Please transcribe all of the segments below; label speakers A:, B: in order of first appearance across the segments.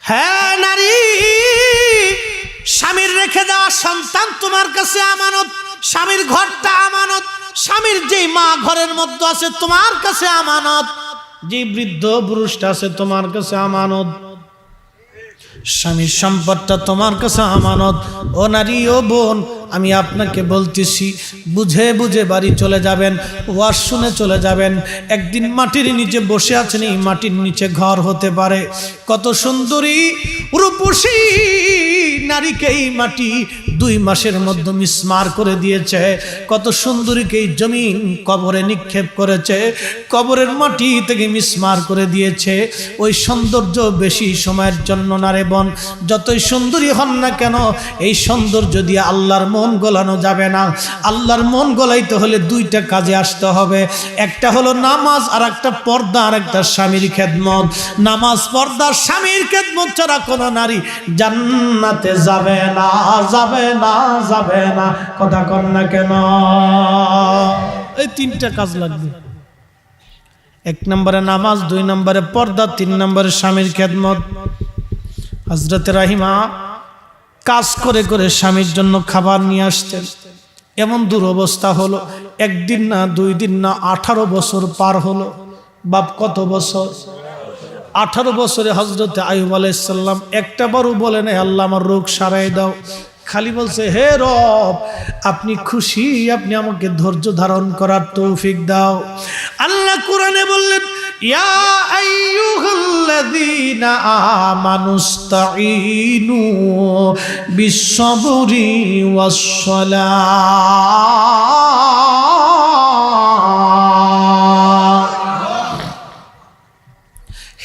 A: হ্যাঁ নারী, স্বামীর রেখে দেওয়া সন্তান তোমার কাছে আমানত, স্বামীর ঘরটা আমানত, স্বামীর যেই মা ঘরের মধ্যে আছে তোমার কাছে আমানত, যে বৃদ্ধ পুরুষটা আছে তোমার কাছে আমানত, স্বামীর সম্পদটা তোমার কাছে আমানত। ও নারী, ও বোন, আমি আপনাকে বলতেছি, বুঝে বুঝে বাড়ি চলে যাবেন, ওয়াজ শুনে চলে যাবেন। একদিন মাটির নিচে বসে আছেন, এই মাটির নিচে ঘর হতে পারে। কত সুন্দরী রূপসী নারীকে এই মাটি 2 মাসের মধ্যে মিসমার করে দিয়েছে। কত সুন্দরীকে এই জমিন কবরে নিক্ষেপ করেছে, কবরের মাটি থেকে মিসমার করে দিয়েছে। ওই সৌন্দর্য বেশি সময়ের জন্য না রে বোন, যতই সুন্দরী হন না কেন, এই সৌন্দর্য দিয়ে আল্লাহর মন গলানো যাবে না। আল্লাহর মন গলাইতে হলে 2টা কাজে আসতে হবে, একটা হলো নামাজ, আর একটা পর্দা, আর একটা স্বামীর খেদমত। নামাজ, পর্দা, স্বামীর খেদমত ছাড়া কোনো নারী জান্নাতে যাবে না, যাবে না, যাবে না। কথা কন না কেন? এই 3টা কাজ লাগবে। 1 নম্বরে নামাজ, 2 নম্বরে পর্দা, 3 নম্বরে স্বামীর খেদমত। হযরত রাহিমা কাজ করে করে স্বামীর জন্য খাবার নিয়ে আসতেন। এমন দুরবস্থা হলো, 1 দিন না 2 দিন না 18 বছর পার হলো। বাপ কত বছর? 18 বছরে হযরত আইয়ুব আলাইহিস সালাম একটা বারও বলে নাই আল্লাহ আমার রোগ সারাই দাও, খালি বলছে হে রব আপনি খুশি, আপনি আমাকে ধৈর্য ধারণ করার তৌফিক দাও। আল্লাহ কোরআনে বললেন, ইয়া আইয়ুহাল্লাযীনা আমানুস্তাঈনু বিস-সাবরি ওয়াস-সালাহ।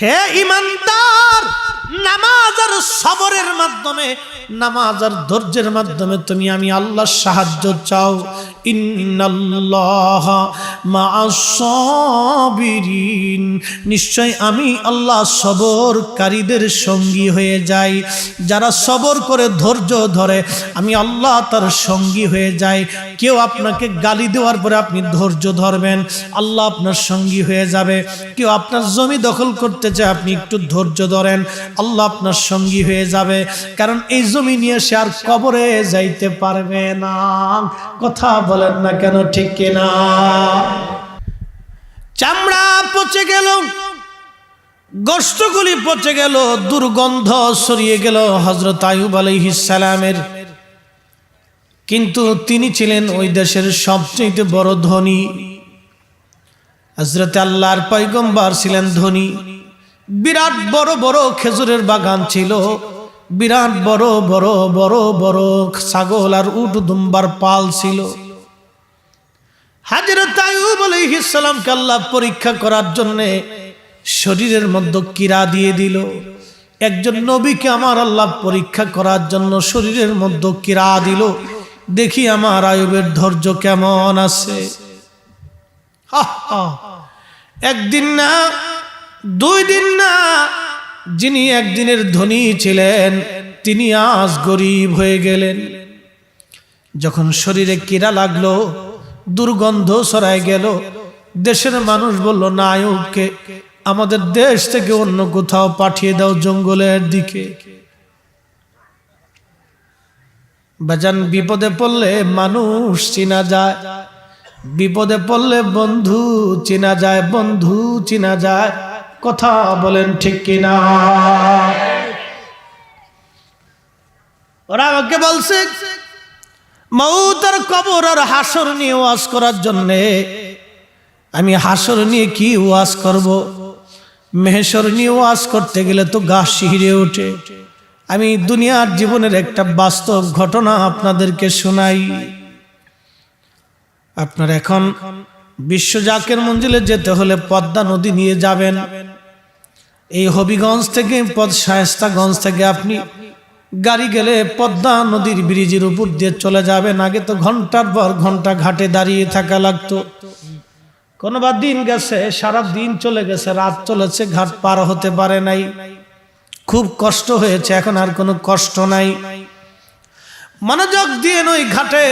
A: হে ঈমানদার, নামাজ আর সবরের মাধ্যমে, নামাজ আর ধৈর্যের মাধ্যমে তুমি আমি আল্লাহর সাহায্য চাও। ইন্নাল্লাহা মা'আস-সাবিরিন, নিশ্চয় আমি আল্লাহ সবরকারীদের সঙ্গী হয়ে যাই। যারা সবর করে ধৈর্য ধরে আমি আল্লাহ তার সঙ্গী হয়ে যাই। কেউ আপনাকে গালি দেওয়ার পরে আপনি ধৈর্য ধরবেন, আল্লাহ আপনার সঙ্গী হয়ে যাবে। কেউ আপনার জমি দখল করতে চায়, আপনি একটু ধৈর্য ধরেন, আল্লাহ আপনার সঙ্গী হয়ে যাবে। কারণ এই জমি নিয়ে সে আর কবরে যাইতে পারবে না। কথা বলেন না কেন, ঠিক কিনা? চামড়া পচে গেল, গোশতগুলি পচে গেল, দুর্গন্ধ ছড়িয়ে গেল হযরত আইয়ুব আলাইহিস সালামের। কিন্তু তিনি ছিলেন ওই দেশের সবচেয়ে বড় ধনী। হযরত আল্লাহর পয়গম্বর ছিলেন ধনী। বিরাট বড় বড় খেজুরের বাগান ছিল, বিরাট বড় বড় বড় বড় ছাগল আর উট দুম্বার পাল ছিল। হযরত আইয়ুব আলাইহিস সালামকে আল্লাহ পরীক্ষা করার জন্য শরীরের মধ্যে কিরা দিয়ে দিল। একজন নবীকে আমার আল্লাহ পরীক্ষা করার জন্য শরীরের মধ্যে কিরা দিল, দেখি আমার আইয়ুবের ধৈর্য কেমন আছে। একদিন না 2 দিন না, যিনি একদিনের ধনী ছিলেন তিনি আজ গরিব হয়ে গেলেন। যখন শরীরে কিরা লাগলো, দুর্গন্ধ ছড়ায় গেল, দেশের মানুষ বলল না, আইয়ুবকে আমাদের দেশ থেকে অন্য কোথাও পাঠিয়ে দাও, জঙ্গলের দিকে। বাজান, বিপদে পড়লে মানুষ চিনা যায়, বিপদে পড়লে বন্ধু চিনা যায়, বন্ধু চিনা যায়। কথা বলেন ঠিক কিনা? ওরা আমাকে বলছে মউত আর কবর আর হাসর নিয়ে ওয়াজ করার জন্য। আমি হাসর নিয়ে কি ওয়াজ করব? মেহশর নিয়ে ওয়াজ করতে গেলে তো গা শিহরে ওঠে। আমি দুনিয়ার জীবনের একটা বাস্তব ঘটনা আপনাদেরকে শোনাই। আপনার এখন বিশ্ব জাকের মঞ্জিলে যেতে হলে পদ্মা নদী নিয়ে যাবেন। এই হবিগঞ্জ থেকে শায়েস্তাগঞ্জ থেকে আপনি গাড়ি গেলে পদ্মা নদীর ব্রিজের উপর দিয়ে চলে যাবেন। আগে তো ঘন্টার পর ঘন্টা ঘাটে দাঁড়িয়ে থাকা লাগতো। কোনোবার দিন গেছে, সারা দিন চলে গেছে, রাত চলেছে, ঘাট পার হতে পারে নাই, খুব কষ্ট হয়েছে। এখন আর কোনো কষ্ট নাই। মনোযোগ দিয়ে ওই ঘাটে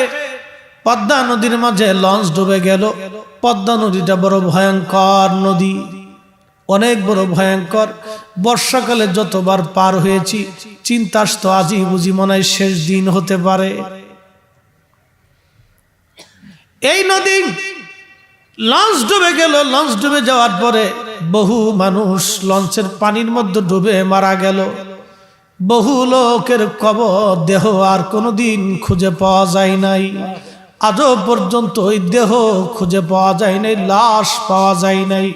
A: পদ্মা নদীর মাঝে লঞ্চ ডুবে গেল। পদ্মা নদীটা বড় ভয়ঙ্কর নদী। অনেক বড় ভয়ঙ্কর। বর্ষাকালে যতবার পার হয়েছি চিন্তা আসতো আজই বুঝি মনে হয় শেষ দিন হতে পারে। এই নদী লঞ্চ ডুবে গেল। লঞ্চ ডুবে যাওয়ার পরে বহু মানুষ লঞ্চের পানির মধ্যে ডুবে মারা গেল। বহু লোকের কবর দেহ আর কোনোদিন খুঁজে পাওয়া যায় নাই। আজও পর্যন্ত ওই দেহ খুঁজে পাওয়া যায় নাই, লাশ পাওয়া যায় নাই।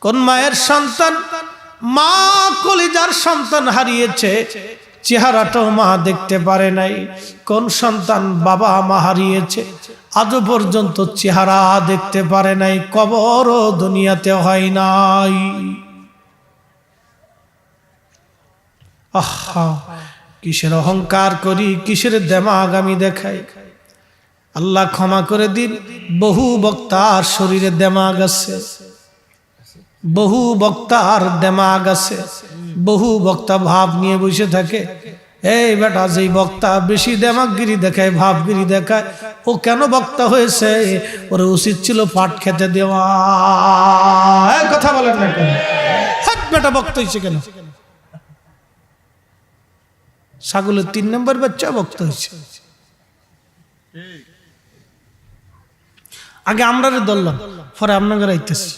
A: কোন মায়ের সন্তান, মা কলিজার সন্তান হারিয়েছে, চেহারাটাও মা দেখতে পারে নাই। কোন সন্তান বাবা মা হারিয়েছে, আজও পর্যন্ত চেহারা দেখতে পারে নাই, কবরও দুনিয়াতে হয় নাই। আহা, কিসের অহংকার করি, কিসের দেমাগ আমি দেখাই। আল্লাহ ক্ষমা করে দিন। বহু বক্তার শরীরে দেমাগ আছে, বহু বক্তার দেমাগ আছে। বহু বক্তা ভাব নিয়ে বসে থাকে। এই বেটা, যেই বক্তা বেশি দেমাগগিরি দেখায়, ভাবগিরি দেখায়, ও কেন বক্তা হয়েছে? ওর উচিত ছিল পাট খেতে দেওয়া। কথা বলেন না কেন? হ্যাঁ, বেটা বক্তা হয়েছে কেন? ছাগলের 3 নম্বর বাচ্চা বক্তা হয়েছে। আগে আমরা ধরলাম, পরে আপনাকে রাইতেছি।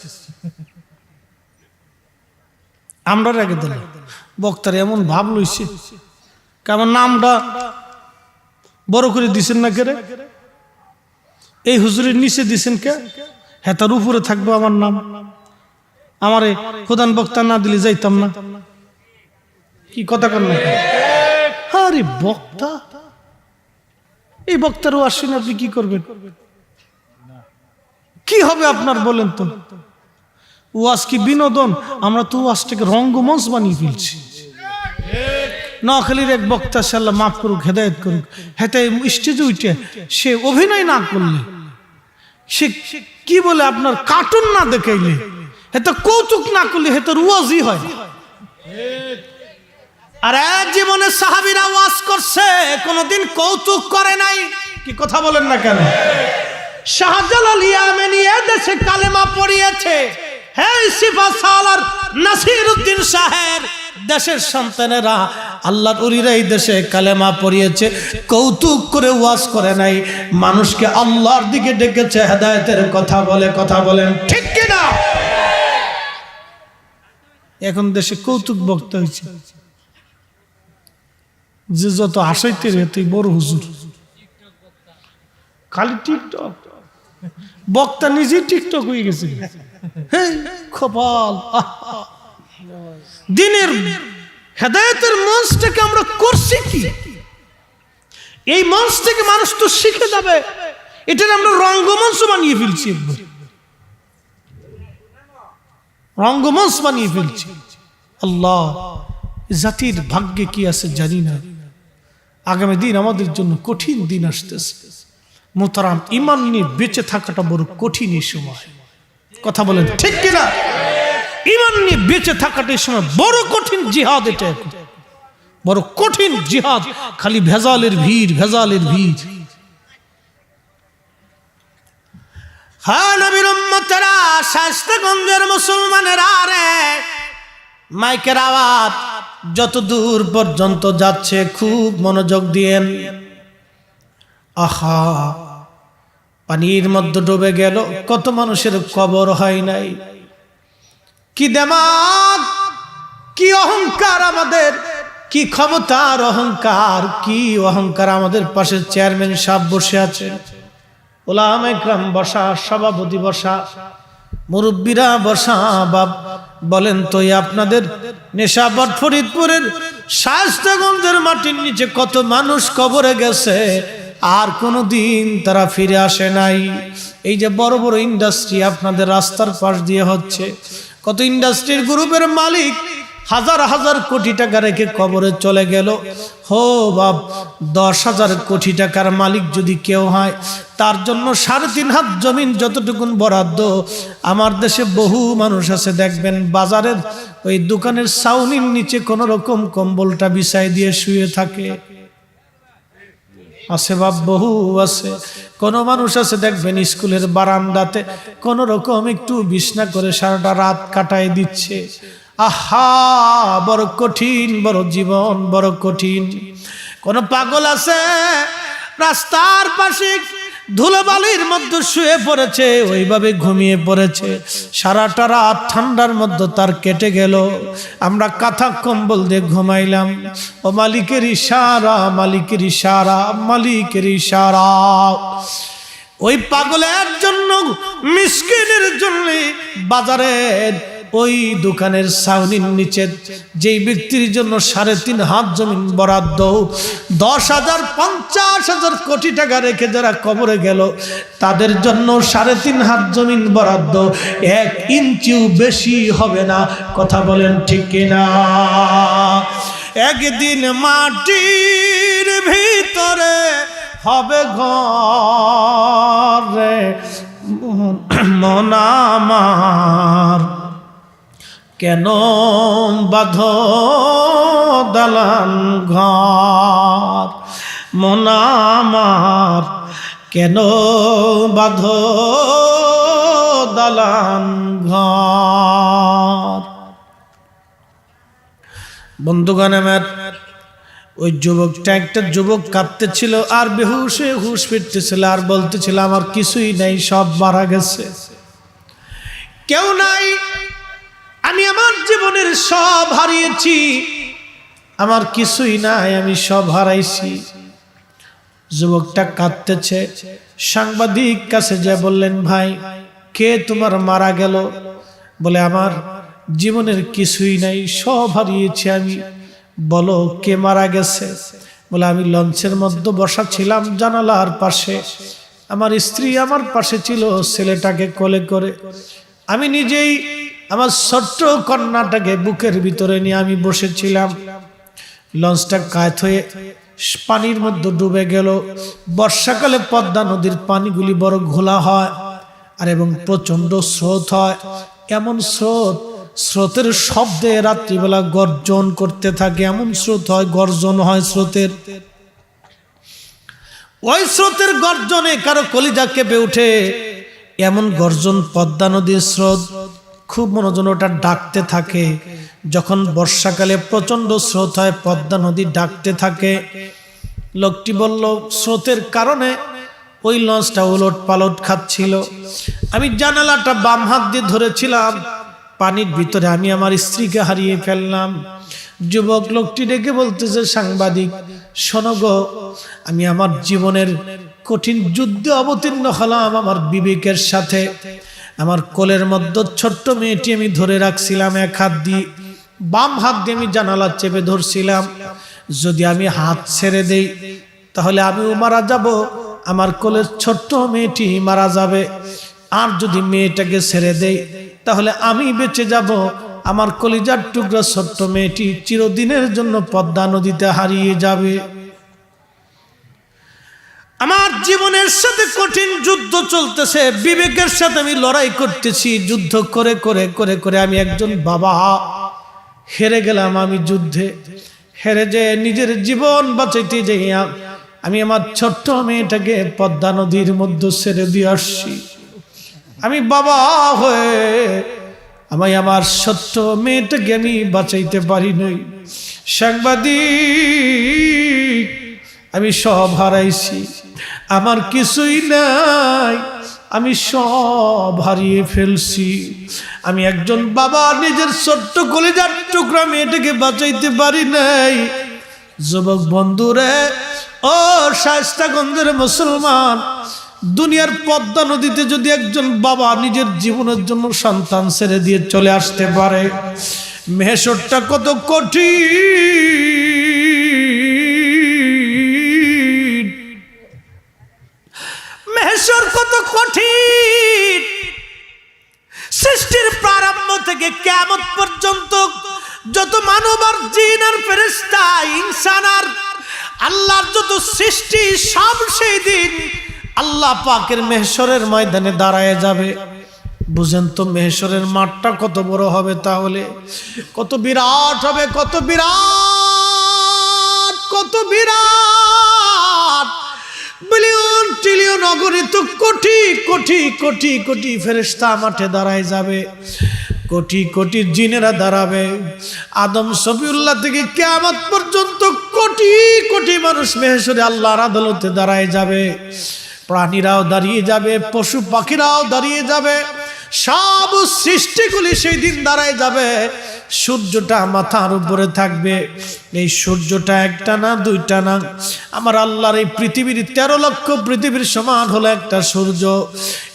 A: আমরা আগে ধরলাম। বক্তার এমন ভাব লইছে, কেমন নামটা বড় করে দিছেন না কেরে? এই হুজুরের নিচে দিছেন কে? হ্যাঁ, তার উপরে থাকবো আমার নাম। আমারে প্রধান বক্তা না দিলে যাইতাম না। কি কথা কর না? আরে বক্তা, এই বক্তারও আসেন, আপনি কি করবেন? কি হবে আপনার বলেন তো? ওয়াজ কি বিনোদন? আমরা তো ওয়াজটাকে রঙ্গমঞ্চ বানিয়ে ফেলছি। নোয়াখালীর এক বক্তা, আল্লাহ মাফ করুক, হেদায়েত করুক, হেতে স্টেজে উঠে সে অভিনয় না করলে, সে কি বলে আপনার কার্টুন না দেখাইলে, হেতে কৌতুক না করলে, হেতে ওয়াজই হয়। আর জীবনে সাহাবীরা ওয়াজ করছে, কোনদিন কৌতুক করে নাই। কি কথা বলেন না কেন? শাহজালাল ইয়ামানী দেশে কালেমা পড়িয়েছে। হ্যাঁ, সিফাসালার নাসিরউদ্দিন শাহের দেশের সন্তানেরা, আল্লাহর ওলিরা এই দেশে কালেমা পড়িয়েছে, কৌতুক করে ওয়াজ করে নাই, মানুষকে আল্লাহর দিকে ডেকেছে, হেদায়েতের কথা বলে। কথা বলেন ঠিক কি না? এখন দেশে কৌতুক বক্তা হয়েছে, যে যত আসাইতে রে বড় হুজুর, খালি টিকটক। বক্তা নিজে টিকটক হয়ে গেছে। কপাল। দিনের হেদায়েতের মঞ্চটাকে আমরা করছি কি? এই মঞ্চ থেকে মানুষ তো শিখে যাবে, এটার আমরা রঙ্গমঞ্চ বানিয়ে ফেলছি। রঙ্গমঞ্চ বানিয়ে ফেলছি। আল্লাহ, জাতির ভাগ্যে কি আছে জানি না। আগামী দিন আমাদের জন্য কঠিন দিন আসতেছে। মোহতারাম, ঈমান নিয়ে বেঁচে থাকাটা বড় কঠিন এই সময়। কথা বলেন ঠিক কিনা? ঈমান নিয়ে বেঁচে থাকাটা এই সময় বড় কঠিন জিহাদ। এটা বড় কঠিন জিহাদ। খালি ভেজালের ভিড়, ভেজালের ভিড়। হ্যাঁ, নবীর উম্মতেরা, শায়েস্তাগঞ্জের মুসলমানেরা রে, মাইকের আওয়াজ যত দূর পর্যন্ত যাচ্ছে খুব মনোযোগ দিয়েন। আহা, পানির মধ্যে ডুবে গেল, কত মানুষের কবর হয় নাই। কি দেমাগ, কি অহংকার আমাদের, কি ক্ষমতার অহংকার, কি অহংকার। আমাদের পাশে চেয়ারম্যান সাহেব বসে আছেন, উলামায়ে কেরাম বসা, সভাপতি বসা, মুরব্বীরা বসা। বাপ বলেন তো, আপনাদের নেশাবাদ ফরিদপুরের শায়েস্তাগঞ্জের মাটির নিচে কত মানুষ কবরে গেছে, আর কোনোদিন তারা ফিরে আসে নাই। এই যে বড় বড় ইন্ডাস্ট্রি আপনাদের রাস্তার পাশ দিয়ে হচ্ছে, কত ইন্ডাস্ট্রির গ্রুপের মালিক হাজার হাজার কোটি টাকা রেখে কবরে চলে গেল। হো বাপ, 10,000 কোটি টাকার মালিক যদি কেউ হয়, তার জন্য 3.5 হাত জমিন যতটুকুন বরাদ্দ। আমার দেশে বহু মানুষ আছে, দেখবেন বাজারের ওই দোকানের ছাউনির নিচে কোন রকম কম্বলটা বিছাই দিয়ে শুয়ে থাকে। আছে বাপ, বহু আছে। কোন মানুষ আছে দেখবেন স্কুলের বারান্দাতে কোন রকম একটু বিছনা করে সারাটা রাত কাটায় দিচ্ছে। আহা, বড় কঠিন, বড় জীবন বড় কঠিন। কোন পাগল আছে রাস্তার পাশে ধুলোবালির মধ্যে শুয়ে পড়েছে, ওইভাবে ঘুমিয়ে পড়েছে, সারাটা রাত ঠান্ডার মধ্যে তার কেটে গেল। আমরা কাঁথা কম্বল দিয়ে ঘুমাইলাম। ও মালিকের ইশারা, মালিকের ইশারা, মালিকের ইশারা। ওই পাগলের জন্য, মিসকিনের জন্য বাজারের ওই দোকানের ছাউনির নিচে যেই ব্যক্তির জন্য 3.5 হাত জমিন বরাদ্দ, 10,000 50,000 কোটি টাকা রেখে যারা কবরে গেল, তাদের জন্য 3.5 হাত জমিন বরাদ্দ, 1 ইঞ্চিও বেশি হবে না। কথা বলেন ঠিক কিনা? একদিন মাটির ভিতরে হবে ঘর রে মন আমার, কেন বাঁধো দালান ঘর মন আমার, কেন বাঁধো দালান ঘর। বন্ধুগণ আমার, ওই যুবকটা, একটা যুবক কাঁদতেছিল আর বেহুশে হুশ ফিরতেছিল আর বলতেছিল আমার কিছুই নাই, সব মারা গেছে, কেউ নাই, আমি আমার জীবনের সব হারিয়েছি, আমার কিছুই নাই, আমি সব হারাইছি। যুবকটা কাঁদতেছে। সাংবাদিক কাছে যে বললেন, ভাই কে তোমার মারা গেল? বলে আমার জীবনের কিছুই নাই, সব হারিয়েছি আমি। বলো কে মারা গেছে? বলে আমি লঞ্চের মধ্যে বসা ছিলাম জানালার পাশে, আমার স্ত্রী আমার পাশে ছিল, ছেলেটাকে কোলে করে, আমি নিজেই আমার ছোট্ট কন্যাটাকে বুকের ভিতরে নিয়ে আমি বসেছিলাম। লঞ্চটা কাত হয়ে পানির মধ্যে ডুবে গেল। বর্ষাকালে পদ্মা নদীর পানিগুলি বড় ঘোলা হয় আর এবং প্রচন্ড স্রোত হয়। এমন স্রোতের শব্দে রাত্রিবেলা গর্জন করতে থাকে, এমন স্রোত হয়, গর্জন হয় স্রোতের। ওই স্রোতের গর্জনে কারো কলিজা কেঁপে ওঠে, এমন গর্জন পদ্মা নদীর স্রোত। খুব মনোযোগ ওটা ডাকতে থাকে। যখন বর্ষাকালে প্রচন্ড স্রোত হয়, পদ্মা নদী ডাকতে থাকে। লোকটি বলল স্রোতের কারণে ওই লঞ্চটা উলট পালট খাচ্ছিল। আমি জানালাটা বাম হাত দিয়ে ধরেছিলাম, পানির ভিতরে আমি আমার স্ত্রীকে হারিয়ে ফেললাম। যুবক লোকটি ডেকে বলতেছে, সাংবাদিক শোনো গো, আমি আমার জীবনের কঠিন যুদ্ধে অবতীর্ণ হলাম আমার বিবেকের সাথে। আমার কোলের মধ্যে ছোট্ট মেয়েটি আমি ধরে রাখছিলাম এক হাত দিয়ে, বাম হাত দিয়ে আমি জানালা চেপে ধরছিলাম। যদি আমি হাত ছেড়ে দেই তাহলে আমিও মারা যাব, আমার কোলের ছোট্ট মেয়েটি মারা যাবে। আর যদি মেয়েটাকে ছেড়ে দেই তাহলে আমি বেঁচে যাব, আমার কলিজার টুকরা ছোট্ট মেয়েটি চিরদিনের জন্য পদ্মা নদীতে হারিয়ে যাবে। আমার জীবনের সাথে কঠিন যুদ্ধ চলতেছে, বিবেকের সাথে আমি লড়াই করতেছি। যুদ্ধ করে করে করে করে আমি একজন বাবা হেরে গেলাম। আমি যুদ্ধে হেরে যে নিজের জীবন বাঁচাইতে যাইয়া আমি আমার ছোট্ট মেয়েটাকে পদ্মা নদীর মধ্যে ছেড়ে দিয়ে আসছি। আমি বাবা হয়ে আমি আমার ছোট্ট মেয়েটাকে আমি বাঁচাইতে পারি নাই। সাংবাদিক আমি সব হারাইছি, আমার কিছুই নাই, আমি সব হারিয়ে ফেলছি। আমি একজন বাবা নিজের ছোট্ট কলিজার টুকরা মেয়েটাকে বাঁচাইতে পারি নাই। যুবক বন্ধুরে, ও শায়েস্তাগঞ্জের মুসলমান, দুনিয়ার পদ্মা নদীতে যদি একজন বাবা নিজের জীবনের জন্য সন্তান ছেড়ে দিয়ে চলে আসতে পারে, মেহেশরটা কত কঠিন, মেহেশর কত কঠিন। সৃষ্টির প্রারম্ভ থেকে কিয়ামত পর্যন্ত যত মানব আর জিন আর ফেরেশতা ইনসান আর আল্লাহর যত সৃষ্টি সব সেই দিন আল্লাহ পাকের মেহেশরের ময়দানে দাঁড়ায় যাবে। বুঝেন তো মেহেশরের মাঠটা কত বড় হবে, তাহলে কত বিরাট হবে, কত বিরাট, কত বিরাট। বিলিয়ন ট্রিলিয়ন অগণিত কোটি কোটি কোটি কোটি ফেরেশতা মাঠে দাঁড়ায় যাবে, কোটি কোটি জিনেরা দাঁড়াবে। আদম সফিউল্লাহ থেকে কিয়ামত পর্যন্ত কোটি কোটি মানুষ মেহশরে আল্লাহর আদালতে দাঁড়ায় যাবে। প্রাণীরাও দাঁড়িয়ে যাবে, পশু পাখিরাও দাঁড়িয়ে যাবে, সব সৃষ্টিগুলি সেই দিন দাঁড়ায় যাবে। সূর্যটা মাথার উপরে থাকবে। এই সূর্যটা একটা না দুইটা না, আমার আল্লাহর এই পৃথিবীর 13 লক্ষ পৃথিবীর সমান হলো একটা সূর্য।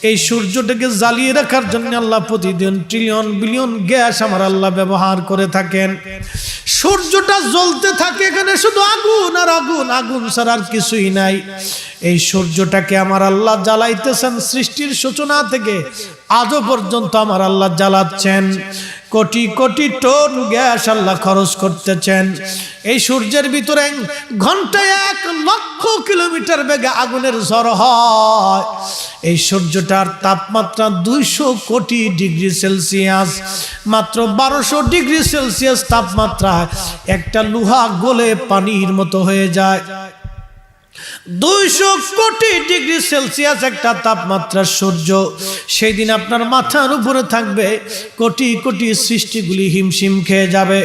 A: এই সূর্যটাকে জ্বালিয়ে রাখার জন্য আল্লাহ প্রতিদিন ট্রিলিয়ন বিলিয়ন গ্যাস আমার আল্লাহ ব্যবহার করে থাকেন। সূর্যটা জ্বলতে থাকে, এখানে শুধু আগুন আর আগুন, আগুন ছাড়া আর কিছুই নাই। এই সূর্যটাকে আমার আল্লাহ জ্বালাইতেছেন সৃষ্টির সূচনা থেকে আজও পর্যন্ত আমার আল্লাহ জ্বালাচ্ছেন। কোটি কোটি টন গ্যাস আল্লাহ খরচ করতেছেন। এই সূর্যের ভিতরে ঘন্টায় 1 লক্ষ কিলোমিটার বেগে আগুনের ঝড় হয়। এই সূর্যটার তাপমাত্রা 200 কোটি ডিগ্রি সেলসিয়াস। মাত্র 1200 ডিগ্রি সেলসিয়াস তাপমাত্রায় একটা লোহা গলে পানির মতো হয়ে যায়। 200 কোটি ডিগ্রি সেলসিয়াস একটা তাপমাত্রা সূর্য। সেই দিন আপনার মাথার উপরে থাকবে, কোটি কোটি সৃষ্টিগুলি হিমশিম খেয়ে যাবে,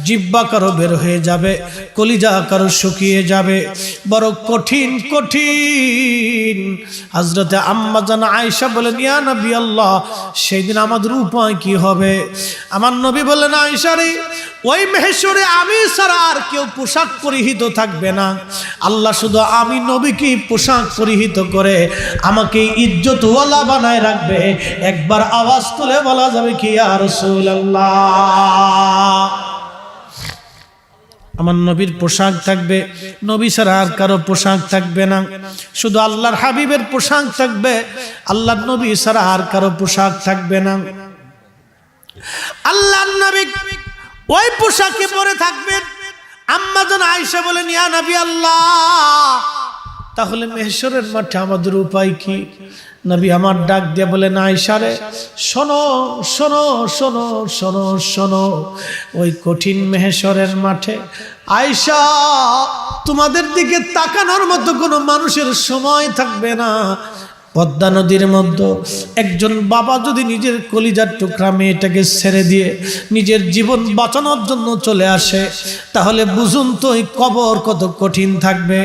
A: জিহ্বা কারো বের হয়ে যাবে, কলিজা কারো শুকিয়ে যাবে, বড় কঠিন কঠিন। হযরতে আম্মা জান আয়েশা বলেন, ইয়া নবী আল্লাহ, সেই দিন আমাদের উপায় কি হবে? আমার নবী বললেন, আয়েশা রে, ওই মেহশরে আমি ছাড়া আর কেউ পোশাক পরিহিত থাকবে না। আল্লাহ শুধু আমি নবীকে পোশাক পরিহিত করে আমাকে ইজ্জতওয়ালা বানায় রাখবে। একবার আওয়াজ তুলে বলা যাবে কি, ইয়া রাসূলুল্লাহ। আমার নবীর পোশাক থাকবে, নবী ছাড়া আর কারো পোশাক থাকবে না। শুধু আল্লাহর হাবিবের পোশাক থাকবে, আল্লাহর নবী ছাড়া আর কারো পোশাক থাকবে না। আল্লাহর নবী ওই পোশাকে পরে থাকবেন। আম্মা জান আয়েশা বলেন, ইয়া নবী আল্লাহ, তাহলে মেহশরের মাঠে আমাদের উপায় কি? নবী আমার ডাক দিয়ে বলেন, আয়েশা রে, শোনো শোনো শোনো শোনো শোনো, ওই কঠিন মেহশরের মাঠে আয়েশা, তোমাদের দিকে তাকানোর মতো কোনো মানুষের সময় থাকবে না। পদ্মা নদীর মধ্যে একজন বাবা যদি নিজের কলিজার টুকরা মেয়েটাকে ছেড়ে দিয়ে নিজের জীবন বাঁচানোর জন্য চলে আসে, তাহলে বুঝুন তো এই কবর কত কঠিন থাকবে।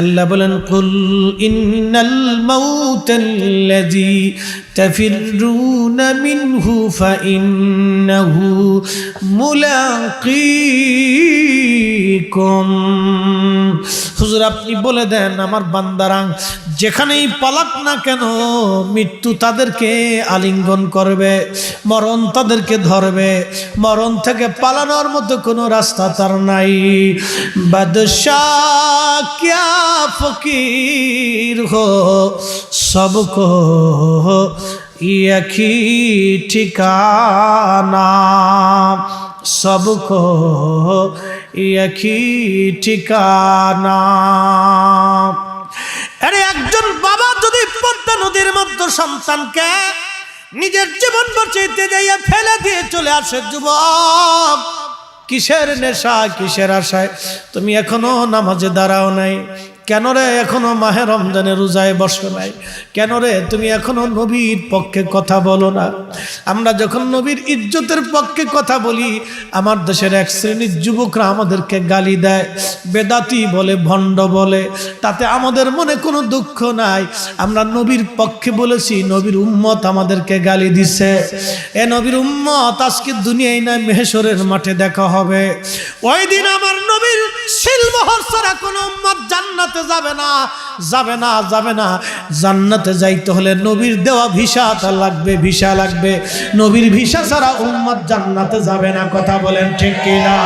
A: আল্লাহ বলেন, কুল ইন্নাল মাউতাল্লাযী তাফিরুনা মিনহু ফাইন্নাহু মুলাকীকুম। হুজুর আপনি বলে দেন আমার বান্দারা যেখানেই পালাক না কেন, মৃত্যু তাদেরকে আলিঙ্গন করবে, মরণ তাদেরকে ধরবে। মরণ থেকে পালানোর মতো কোনো রাস্তা তার নাই। বাদশাহ ক্যা ফকির হো সবকো एक ही ठिकाना, सबको एक ही ठिकाना। আরে একজন বাবা যদি পদ্মা নদীর মধ্যে সন্তানকে নিজের জীবন বাঁচাইতে যাইয়া ফেলে দিয়ে চলে আসে, যুবক কিসের নেশা কিসের আশায় তুমি এখনো নামাজে দাঁড়াও নাই? কেন রে এখনো মাহে রমজানের রোজায় বসো নাই? কেন রে তুমি এখনো নবীর পক্ষে কথা বলো না? আমরা যখন নবীর ইজ্জতের পক্ষে কথা বলি, আমার দেশের এক শ্রেণীর যুবকরা আমাদেরকে গালি দেয়, বেদাতি বলে, ভণ্ড বলে। তাতে আমাদের মনে কোনো দুঃখ নাই। আমরা নবীর পক্ষে বলেছি, নবীর উম্মত আমাদেরকে গালি দিছে। এ নবীর উম্মত আজকে দুনিয়ায় নাই, মেহশরের মাঠে দেখা হবে। ওই দিন আমার নবীর সিলমোহর ছাড়া কোনো উম্মত জান্নাতে যাবে না, যাবে না, যাবে না। জান্নাতে যাইতে হলে নবীর দেওয়া ভিসা লাগবে, ভিসা লাগবে। নবীর ভিসা ছাড়া উম্মত জান্নাতে যাবে না। কথা বলেন ঠিক কিনা?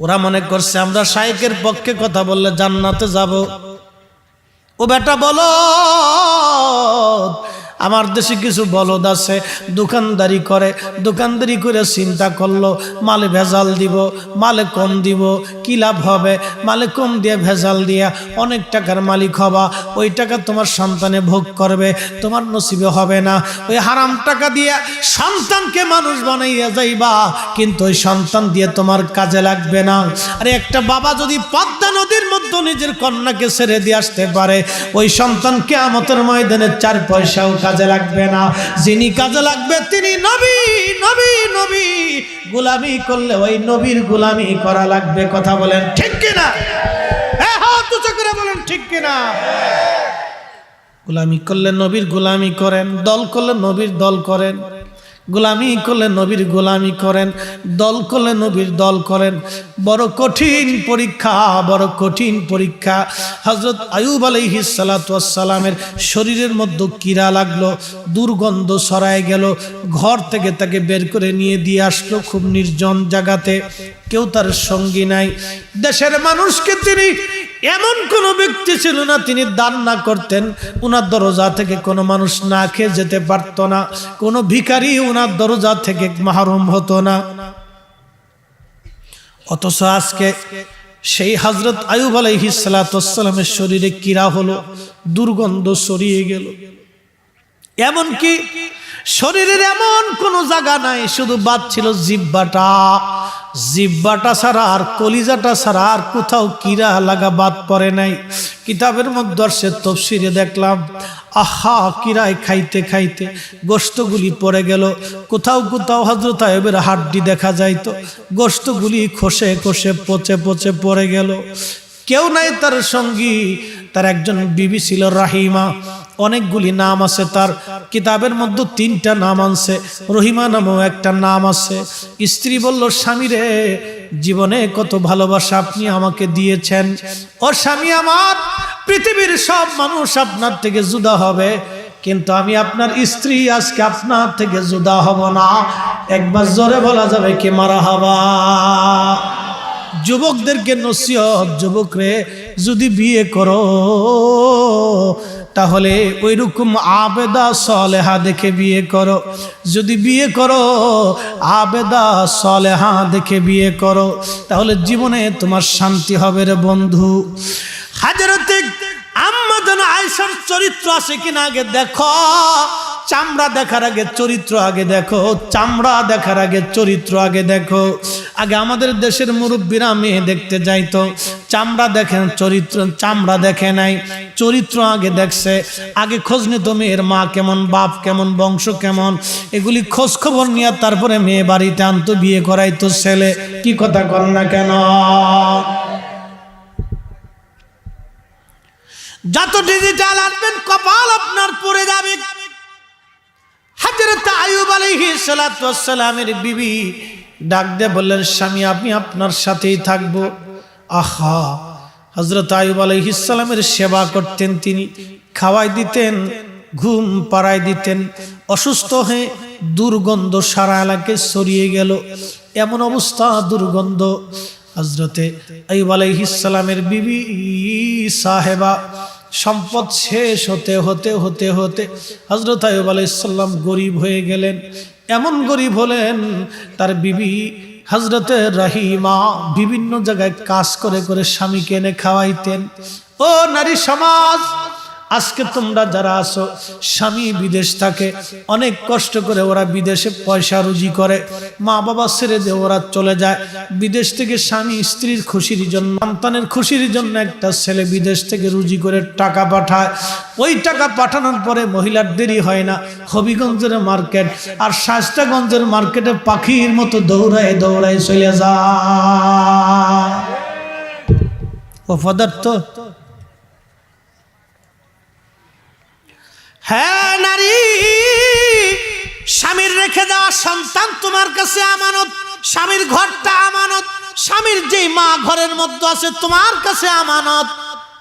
A: ওরা মনে করছে আমরা শাইখের পক্ষে কথা বললে জান্নাতে যাব। ও বেটা বলো, আমার দেশে কিছু বলদ আছে দোকানদারি করে, দোকানদারি করে চিন্তা করলো মালে ভেজাল দিব, মালে কম দিব, কি লাভ হবে? মালে কম দিয়ে ভেজাল দিয়া অনেক টাকার মালিক হবা, ওই টাকা তোমার সন্তানে ভোগ করবে, তোমার নসিবে হবে না। ওই হারাম টাকা দিয়ে সন্তানকে মানুষ বানাইয়া যাইবা, কিন্তু ওই সন্তান দিয়ে তোমার কাজে লাগবে না। আরে একটা বাবা যদি পদ্মা নদীর মধ্যে নিজের কন্যাকে ছেড়ে দিয়ে আসতে পারে, ওই সন্তান কিয়ামতের ময়দানে 4 পয়সাও কাজে লাগবে না। যিনি কাজে লাগবে তিনি নবী, নবী, নবী। গোলামি করলে ওই নবীর গোলামি করা লাগবে। কথা বলেন ঠিক কিনা? হ্যাঁ, হাত উঁচু করে বলেন ঠিক কিনা? গোলামি করলে নবীর গোলামি করেন, দল করলে নবীর দল করেন। গোলামি করলে নবীর গোলামি করেন, দল করলে নবীর দল করেন। বড় কঠিন পরীক্ষা, বড় কঠিন পরীক্ষা। হযরত আইয়ুব আলাইহিস সালাতু ওয়াস সালামের শরীরের মধ্যে কীড়া লাগলো, দুর্গন্ধ ছড়ায় গেল। ঘর থেকে তাকে বের করে নিয়ে দিয়ে আসলো খুব নির্জন জায়গাতে, কেউ তার সঙ্গী নাই। দেশের মানুষকে তিনি, এমন কোন ব্যক্তি ছিল না তিনি দান না করতেন। উনার দরজা থেকে কোনো মানুষ না খেয়ে যেতে পারত না, কোনো ভিখারি উনার দরজা থেকে মাহরুম হতো না। অথচ আজকে সেই হযরত আইয়ুব আলাইহিস সালাতু ওয়াস সালামের শরীরে কীড়া হলো, দুর্গন্ধ ছড়িয়ে গেল। এমনকি শরীরের এমন কোনো জায়গা নাই, শুধু বাদ ছিল জিহ্বাটা। জিহ্বাটা ছাড়া আর কলিজাটা ছাড়া আর কোথাও কীড়া লাগা বাদ পড়ে নাই। কিতাবের মধ্যে আসছে, তাফসীরে দেখলাম, আহা, কীড়ায় খাইতে খাইতে গোশতগুলি পড়ে গেল। কোথাও কোথাও হযরত আইয়ুবের হাড্ডি দেখা যাইতো, গোশতগুলি খসে খসে পচে পচে পড়ে গেল। কেউ নাই তার সঙ্গী। তার একজন বিবি ছিল রাহিমা, অনেকগুলি নাম আছে তার, কিতাবের মধ্যে 3টা নাম আছে, রহিমা নামেও একটা নাম আছে। স্ত্রী বলল, স্বামী রে, জীবনে কত ভালোবাসা আপনি আমাকে দিয়েছেন। ও স্বামী আমার, পৃথিবীর সব মানুষ আপনার থেকে জুদা হবে, কিন্তু আমি আপনার স্ত্রী আজকে আপনার থেকে জুদা হব না। একবার জোরে বলা যাবে কি মারহাবা? যুবকদেরকে নসিহত, যুবক রে, যদি বিয়ে করো তাহলে ওই রকম আবেদা সালেহা দেখে বিয়ে করো। যদি বিয়ে করো আবেদা সালেহা দেখে বিয়ে করো, তাহলে জীবনে তোমার শান্তি হবে রে বন্ধু। হযরতে আম্মা জান আয়েশার চরিত্র আছে কিনা আগে দেখো। চামড়া দেখার আগে চরিত্র আগে দেখো, চামড়া দেখার আগে চরিত্র আগে দেখো। আগে আমাদের দেশের মুরব্বীরা মেয়ে দেখতে যাইতো, চামড়া দেখেন, চরিত্র, চামড়া দেখে নাই, চরিত্র আগে দেখছে। আগে খোঁজ নিত মেয়ের মা কেমন, বাপ কেমন, বংশ কেমন, এগুলি খোঁজ খবর নিয়ে তারপরে মেয়ে বাড়িতে আনতো, বিয়ে করাইতো ছেলে। কি কথা কর না কেন? যত ডিজিটাল আসবেন কপাল আপনার পড়ে যাবে। হযরত আইয়ুব আলাইহিস সালাতু ওয়াস সালামের বিবি ডাক দিয়ে বললেন, স্বামী আমি আপনার সাথেই থাকবো। আহা, হযরত আইয়ুব আলাইহিস সালামের সেবা করতেন তিনি, খাওয়াই দিতেন, ঘুম পাড়াই দিতেন। অসুস্থ হয়ে দুর্গন্ধ সারা এলাকায় ছড়িয়ে গেল। এমন অবস্থা, দুর্গন্ধ। হযরতে আইয়ুব আলাইহিস সালামের বিবি সাহেবা সম্পদ শেষ হতে হতে হতে হতে হযরত আইয়ুব আলাইহিস সালাম গরিব হয়ে গেলেন। এমন গরিব হলেন, তার বিবি হযরতে রাহিমা বিভিন্ন জায়গায় কাজ করে করে স্বামীকে এনে খাওয়াইতেন। ও নারী সমাজ, আজকে তোমরা যারা আছো, স্বামী বিদেশ থাকে, অনেক কষ্ট করে ওরা বিদেশে পয়সা রুজি করে, মা বাবা ছেড়ে দিয়ে ওরা চলে যায় বিদেশ থেকে। স্বামী স্ত্রীর খুশির জন্য, সন্তানের খুশির জন্য একটা ছেলে বিদেশ থেকে রুজি করে টাকা পাঠায়। ওই টাকা পাঠানোর পরে মহিলার দেরি হয় না, হবিগঞ্জের মার্কেট আর শায়েস্তাগঞ্জের মার্কেটে পাখির মতো দৌড়ায় দৌড়ায় চলে যায়। ও পদার্থ, হ্যাঁ নারী, স্বামীর রেখে দেওয়া সন্তান তোমার কাছে আমানত, স্বামীর ঘরটা আমানত, স্বামীর যেই মা ঘরের মধ্যে আছে তোমার কাছে আমানত,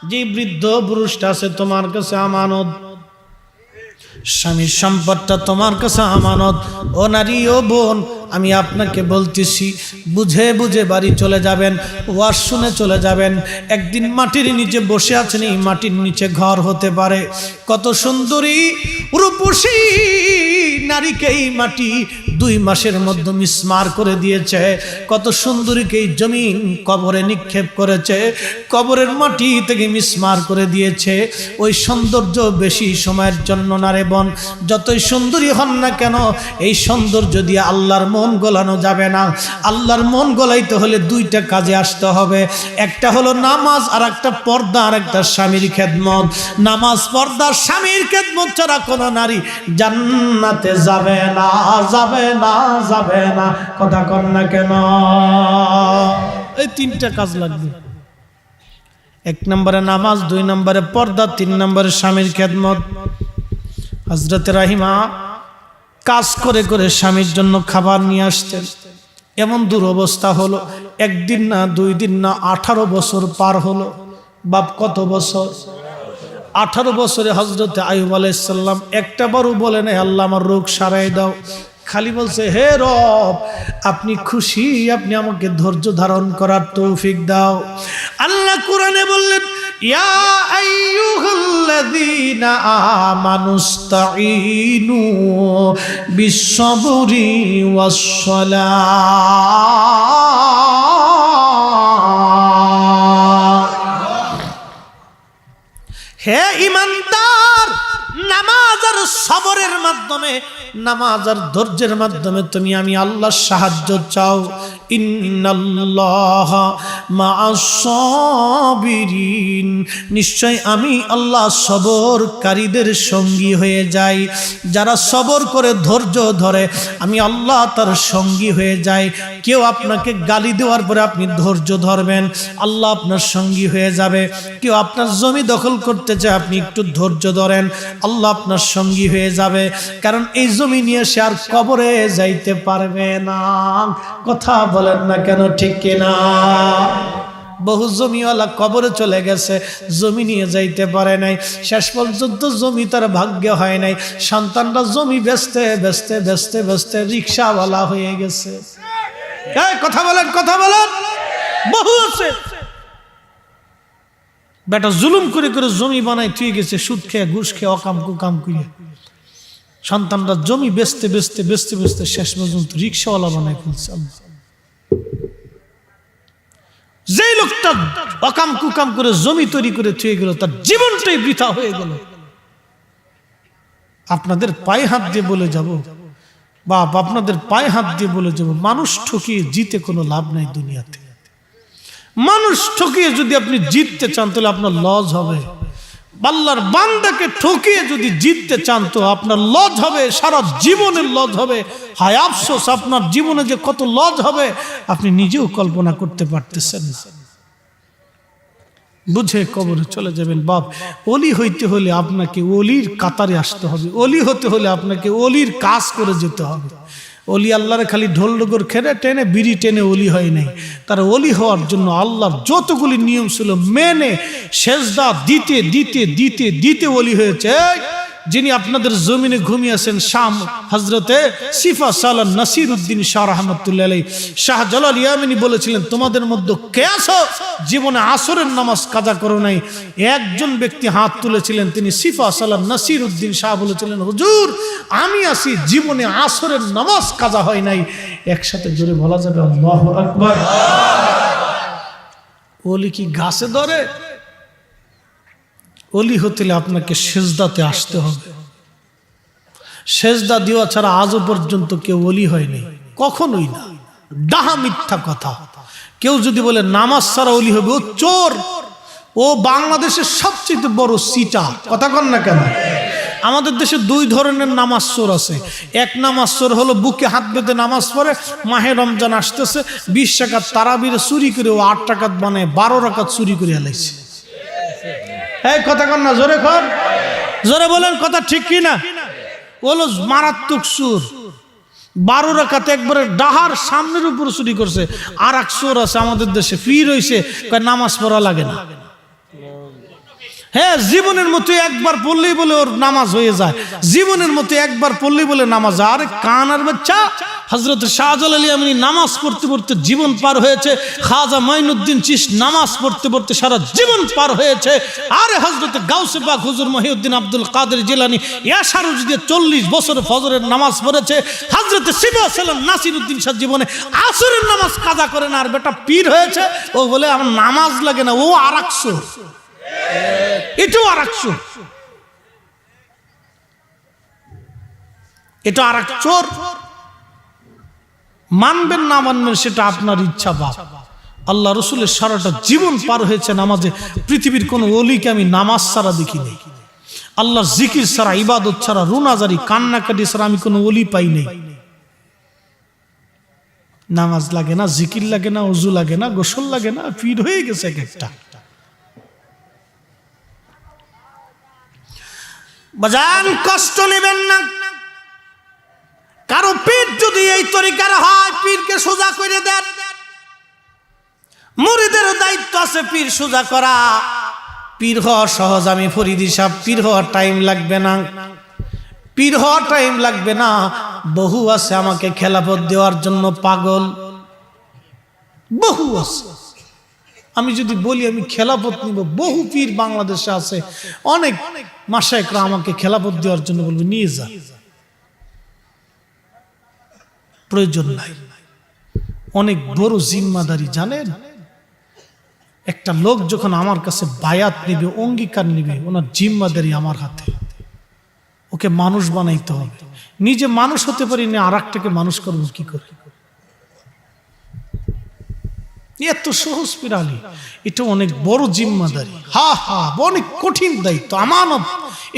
A: যে বৃদ্ধ পুরুষটা আছে তোমার কাছে আমানত, স্বামীর সম্পদটা তোমার কাছে আমানত। ও নারী, ও বোন, আমি আপনাকে বলতেছি, বুঝে বুঝে বাড়ি চলে যাবেন, ওয়াজ শুনে চলে যাবেন। একদিন মাটির নিচে বসে আছেন, এই মাটির নিচে ঘর হতে পারে। কত সুন্দরী রূপসী নারীকে এই মাটি 2 মাসের মধ্যে মিসমার করে দিয়েছে। কত সুন্দরীকে এই জমিন কবরে নিক্ষেপ করেছে, কবরের মাটি থেকে মিসমার করে দিয়েছে। ওই সৌন্দর্য বেশি সময়ের জন্য না রে বোন, যতই সুন্দরী হন না কেন এই সৌন্দর্য দিয়ে আল্লাহর মন গলানো যাবে না। আল্লাহর মন গলাইতে হলে 2টা কাজে আসতে হবে, একটা হলো নামাজ, আর একটা পর্দা, আর একটা স্বামীর খেদমত। নামাজ, পর্দা, স্বামীর খেদমত ছাড়া কোনো নারী জান্নাতে যাবে না, যাবে না, যাবে না। কথা কন না কেন? এই 3টা কাজ লাগবে। 1 নম্বরে নামাজ, 2 নম্বরে পর্দা, 3 নম্বরে স্বামীর খেদমত। হযরত রাহিমা কাজ করে করে স্বামীর জন্য খাবার নিয়ে আসতেন। এমন দুরবস্থা হলো, 1 দিন না 2 দিন না 18 বছর পার হলো। বাপ কত বছর? 18 বছরে হযরত আইয়ুব আলাইহিস সালাম একটা বারও বলে নাই আল্লাহ আমার রোগ সারাই দাও, খালি বলছে হে রব আপনি খুশি, আপনি আমাকে ধৈর্য ধারণ করার তৌফিক দাও। আল্লাহ কোরআনে বললেন ইয়া আইয়ুহাল্লাযীনা আমানুস্তাঈনু বিস-সাবরি ওয়াস-সালাহ। হে ঈমানদার, নামাজ আর সবরের মাধ্যমে, নামাজ আর ধৈর্যের মাধ্যমে তুমি আমি আল্লাহর সাহায্য চাও। ইন্নাল্লাহা মা'আস-সাবিরিন, নিশ্চয় আমি আল্লাহ সবরকারীদের সঙ্গী হয়ে যাই। যারা সবর করে ধৈর্য ধরে আমি আল্লাহ তার সঙ্গী হয়ে যাই। কেউ আপনাকে গালি দেওয়ার পরে আপনি ধৈর্য ধরবেন, আল্লাহ আপনার সঙ্গী হয়ে যাবে। কেউ আপনার জমি দখল করতে চায়, আপনি একটু ধৈর্য ধরেন, আল্লাহ আপনার সঙ্গী হয়ে যাবে। কারণ এই জমি নিয়ে সে আর কবরে যাইতে পারবে না। কথা বলেন না কেন, ঠিক কিনা? বহু জমিওয়ালা কবরে চলে গেছে, জমি নিয়ে যাইতে পারে নাই, শেষ পর্যন্ত জমি তার ভাগ্যে হয় নাই। সন্তানরা জমি বেচতে বেচতে বেচতে বেচতে রিক্সাওয়ালা হয়ে গেছে। কথা বলেন, কথা বলেন। বহু আছে বেটা জুলুম করে করে জমি বানাই ঠিক গেছে, সুদ খেয়ে ঘুষ খেয়ে অকাম কুকাম করে সন্তানরা জমি বেচতে বেচতে বেচতে বেচতে শেষ পর্যন্ত রিক্সাওয়ালা বানাই ফেলছে। যে লোকটা অকাম কুকাম করে জমি তৈরি করে থুয়ে গেল তার জীবনটাই বৃথা হয়ে গেল। আপনাদের পায়ে হাত দিয়ে বলে যাব বাপ, আপনাদের পায়ে হাত দিয়ে বলে যাব, মানুষ ঠকিয়ে জিতে কোনো লাভ নাই দুনিয়াতে। মানুষ ঠকিয়ে যদি আপনি জিততে চান তাহলে আপনার লস হবে। আল্লাহর বান্দাকে ঠকিয়ে যদি জিততে চান তো আপনার লস হবে, সারা জীবনের লস হবে। হায় আফসোস, আপনার জীবনে যে কত লস হবে আপনি নিজেও কল্পনা করতে পারতেছেন না। বুঝে কবরে চলে যাবেন। বাপ, ওলি হইতে হলে আপনাকে ওলির কাতারে আসতে হবে, ওলি হতে হলে আপনাকে ওলির কাজ করে যেতে হবে। ওলি আল্লাহরে খালি ঢোল ডগর খেলে টেনে বিড়ি টেনে ওলি হয় নাই। তার ওলি হওয়ার জন্য আল্লাহর যতগুলি নিয়ম ছিল মেনে সেজদা দিতে দিতে দিতে দিতে ওলি হয়েছে। যিনি আপনাদের জমিনে ঘুমিয়েছেন শাম হযরতে সিফা সালান নাসির উদ্দিন শাহ রাহমাতুল্লাহ আলাইহি, শাহ জালাল ইয়ামানি বলেছিলেন তোমাদের মধ্যে কে আছো জীবনে আসরের নামাজ কাজা করো নাই? একজন ব্যক্তি হাত তুলেছিলেন, তিনি সিফা সালান নাসির উদ্দিন শাহ বলেছিলেন হুজুর আমি আছি, জীবনে আসরের নামাজ কাজা হয় নাই। একসাথে জোরে বলা যাবে আল্লাহু আকবার। ওলি কি গাছে ধরে? ওলি হতে আপনাকে সেজদাতে আসতে হবে। সেজদা দেওয়া ছাড়া আজও পর্যন্ত কেউ ওলি হয়নি, কখনোই না। ডাহা মিথ্যা কথা। কেউ যদি বলে নামাজ ছাড়া ওলি হবে, ও চোর, ও বাংলাদেশের সবচেয়ে বড় সিটা। কথা কন না কেন? আমাদের দেশে 2 ধরনের নামাজ চোর আছে। এক নামাজ চোর হলো বুকে হাত বেঁধে নামাজ পড়ে, মাহে রমজান আসতেছে 20 রাকাত তারাবির চুরি করে ও 8 রাকাত বানায় 12 রাকাত চুরি করে আলাইছে। এই কথা কন না, জোরে কর, জোরে বলেন, কথা ঠিক কি না? বলো মারাত্মক সুর। 12 রাকাত একবারে ডাহার সামনের উপর চুরি করছে। আর এক চোর আছে আমাদের দেশে, পীর হইছে, নামাজ পড়া লাগে না। হ্যাঁ, জীবনের মতো একবার পড়লেই বলে ওর নামাজ হয়ে যায়, জীবনের মতো একবার পড়লেই বলে নামাজ। আরে কানার বাচ্চা, হযরত শাহজালাল ইয়ামানী নামাজ পড়তে পড়তে জীবন পার হয়েছে, খাজা মাইনুদ্দিন চিশতি নামাজ পড়তে পড়তে সারা জীবন পার হয়েছে। আরে হযরত গাউসে পাক হুজুর মহিউদ্দিন আব্দুল কাদের জিলানী ইয়াশারুজ দিয়ে 40 বছর ফজরের নামাজ পড়েছে। হযরত সিবাসালাম নাসিরউদ্দিন শাহ জীবনে আসরের নামাজ কাজা করে না, আর বেটা পীর হয়েছে। ও বলে আমার নামাজ লাগে না, ও আরেকশো, এটাও আরেকশো, এটা আরেক চোর। মানবেন না মানবেন সেটা আপনার ইচ্ছা। বাপ আল্লাহ রসুলের সারাটা জীবন পার হয়েছে নামাজে। পৃথিবীর কোন ওলিকে আমি নামাজ ছাড়া দেখিনি, আল্লাহর জিকির ছাড়া, ইবাদত ছাড়া, রুনাজারি কান্নাকাটি ছাড়া আমি কোনো ওলি পাই নাই। নামাজ লাগে না, জিকির লাগে না, ওযু লাগে না, গোসল লাগে না, পীর হয়ে গেছে এক একটা। বাজান কষ্ট নেবেন না, কারো পীর যদি এই তরিকার হয় পীরকে সোজা করে দেন। মুরিদের দায়িত্ব আছে পীর সোজা করা। পীর হওয়া সহজ, আমি ফরিদি সাহেব, পীর হওয়ার টাইম লাগবে না, পীর হওয়ার টাইম লাগবে না। বহু আছে আমাকে খেলাফত দেওয়ার জন্য পাগল, বহু আছে। আমি যদি বলি আমি খেলাফত নিব, বহু পীর বাংলাদেশে আছে, অনেক মাশায়েখরা আমাকে খেলাফত দেওয়ার জন্য বলবে নিয়ে যা, প্রয়োজন নাই। অনেক বড় জিম্মাদারি জানেন। একটা লোক যখন আমার কাছে বায়াত নেবে, অঙ্গীকার নেবে, ওনার জিম্মাদারি আমার হাতে। ওকে মানুষ বানাইতে হবে। নিজে মানুষ হতে পারি না, আর একটাকে মানুষ করবো কি করে? এত সহজ পিরালি, এটা অনেক বড় জিম্মাদারি। হা হা, অনেক কঠিন দায়িত্ব, আমানত।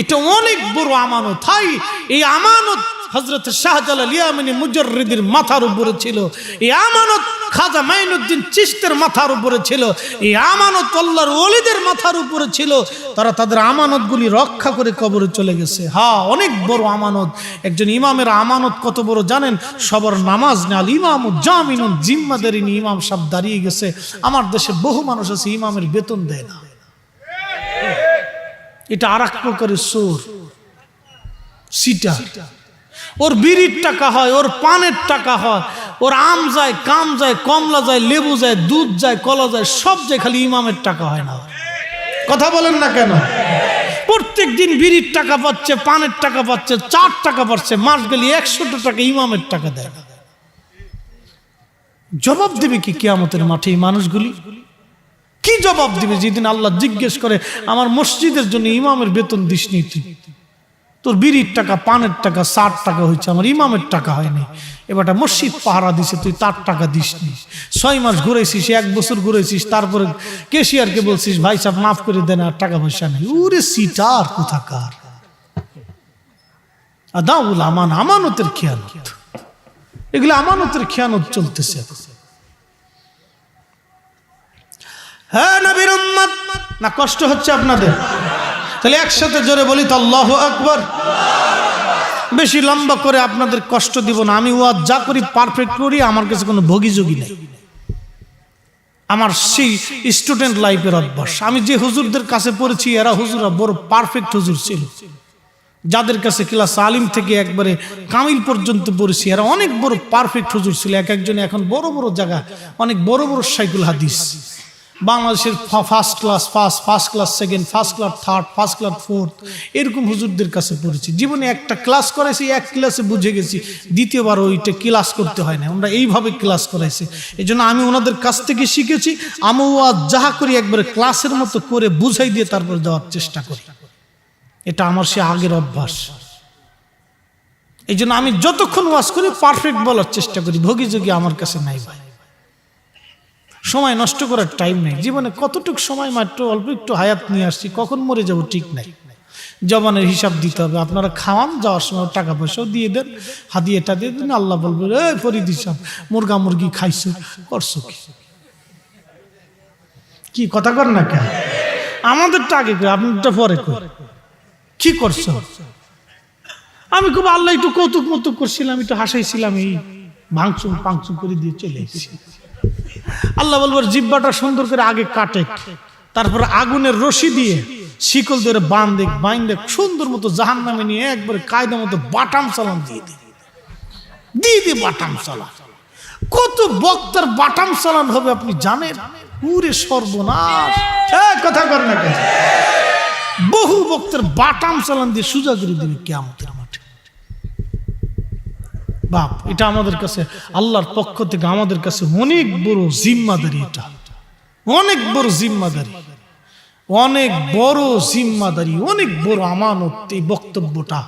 A: এটা অনেক বড় আমানত। হাই, এই আমানত হযরত শাহজালাল ইয়ামানী মুজাররিদের মাথার উপরে ছিল, এই আমানত খাজা মাইনুদ্দিন চিশতির মাথার উপরে ছিল, এই আমানত আল্লাহর ওলিদের মাথার উপরে ছিল। তারা তাদের আমানতগুলি রক্ষা করে কবরে চলে গেছে। হ্যাঁ, অনেক বড় আমানত। একজন ইমামের আমানত কত বড় জানেন? সবার নামাজ নেয়াল ইমাম জামিনুন, জিম্মাদারি নিয়ে ইমাম সাহেব দাঁড়িয়ে গেছে। আমার দেশে বহু মানুষ আছে ইমামের বেতন দেয় না। এটা আর এক প্রকারের চোর, সিটার। ওর বিড়ির টাকা হয়, ওর পানের টাকা হয়, ওর আম যায়, কাম যায়, কমলা যায়, লেবু যায়, দুধ যায়, কলা যায়, সব যায়, খালি ইমামের টাকা হয় না। কথা বলেন না কেন? প্রত্যেক দিন বিড়ির টাকা পাচ্ছে, পানের টাকা পাচ্ছে, 4 টাকা পাচ্ছে, মাস গেলে 100 টাকা ইমামের টাকা দেয়। জবাব দেবে কি কিয়ামতের মাঠে এই মানুষগুলি? কি জবাব দিবে যেদিন আল্লাহ জিজ্ঞেস করে আমার মসজিদের জন্য ইমামের বেতন দিসনি তুই? তোর বিড়ির টাকা, পানের টাকা 60 টাকা হয়েছে, আমার ইমামের টাকা হয়নি। এবারটা মসজিদ পাহারা দিছে, তুই তার টাকা দিসনি। 6 মাস ঘুরেছিস, 1 বছর ঘুরেছিস, তারপরে কেশিয়ারকে বলছিস ভাই সাহেব মাফ করে দেন, আর টাকা পয়সা নেই। ওরে সিটার কোথাকার! আদাউল আমান, আমানতের খেয়ানত। এগুলো আমানতের খেয়ানত চলতেছে। হ্যাঁ নবীর উম্মত, না কষ্ট হচ্ছে আপনাদের? তাহলে একসাথে জোরে বলি তো আল্লাহু আকবার। বেশি লম্বা করে আপনাদের কষ্ট দিব না। আমি ওয়াজ যা করি পারফেক্ট করি, আমার কাছে কোনো ভোগীযোগী নেই। আমার সেই স্টুডেন্ট লাইফের অভ্যাস। আমি যে হুজুরদের কাছে পড়েছি এরা হুজুরা বড় পারফেক্ট হুজুর ছিল। যাদের কাছে ক্লাস আলিম থেকে একবারে কামিল পর্যন্ত পড়েছি এরা অনেক বড় পারফেক্ট হুজুর ছিল। এক একজনে এখন বড় বড় জায়গা, অনেক বড় বড় শাইখুল হাদিস। বাংলাদেশের first class second, first class third, first class fourth, এরকম হুজুরদের কাছে পড়েছি। জীবনে একটা ক্লাস করাইছি, এক ক্লাসে বুঝে গেছি, দ্বিতীয়বার ওইটা ক্লাস করতে হয় না। আমরা এইভাবে ক্লাস করাইছি। এই জন্য আমি ওনাদের কাছ থেকে শিখেছি। আমি ওয়াজ যাহা করি একবারে ক্লাসের মতো করে বুঝাই দিয়ে তারপর দেওয়ার চেষ্টা করি। এটা আমার সে আগের অভ্যাস। এই জন্য আমি যতক্ষণ ওয়াজ করি পারফেক্ট বলার চেষ্টা করি। ভোগীযোগী আমার কাছে নাই ভাই। সময় নষ্ট করার টাইম নেই। জীবনে কতটুকু সময়, মাত্র অল্প একটু হায়াত নিয়ে আসছি, কখন মরে যাব ঠিক নাই। জবানের হিসাব দিতে হবে। আপনারা খাওয়ান, যাওয়ার সময় টাকা পয়সাও দিয়ে দেন, হাদিয়াটা দিয়ে দেন। আল্লাহ বলবে এই ফরিদ সাহেব মুরগা মুরগি খাইছো, করছো কি কথা কর না কেন? আমাদেরটা আগে করে, আপনারটা পরে কর। কি করছো? আমি খুব আল্লাহ একটু কৌতুক মতুক করছিলাম, একটু হাসাইছিলাম, এই ভাঙচুং পাংচুং করে দিয়ে চলে এসেছি। আল্লাহ বলবার জিব্বাটা সুন্দর করে আগে কাটে, তারপর আগুনের রশি দিয়ে শিকল ধরে বাইন্দে সুন্দর মতো জাহান্নামে নিয়ে একবারে কায়দা মতো বাটাম চালান দিয়ে দিয়ে বাটাম চালান। কত বক্তার বাটাম চালান হবে আপনি জানেন? পুরে সর্বনাশ। কথা কর না কেন? বহু বক্তার বাটাম চালান দিয়ে সুজা করে দিবে কিয়ামতের মাঠে। বাপ, এটা আমাদের কাছে আল্লাহর পক্ষ থেকে আমাদের কাছে অনেক বড় জিম্মাদারি। এটা অনেক বড় জিম্মাদারি, অনেক বড় জিম্মাদারি, অনেক বড় আমানত এই বক্তব্যটা।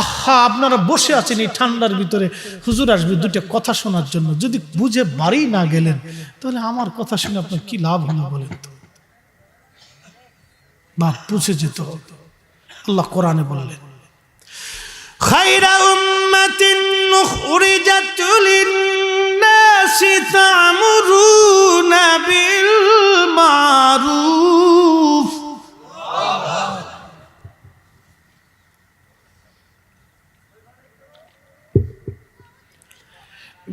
A: আহা, আপনারা বসে আছেন এই ঠান্ডার ভিতরে, হুজুর আসবে দুটো কথা শোনার জন্য। যদি বুঝে বাড়ি না গেলেন তাহলে আমার কথা শুনে আপনার কি লাভ হলো বলেন তো? বাপ, বুঝে যেত। আল্লাহ কোরআনে বললেন, খায়রা উম্মাতিন উখরিজাত লিন-নাসি তা'মুরুনা বিল মারুফ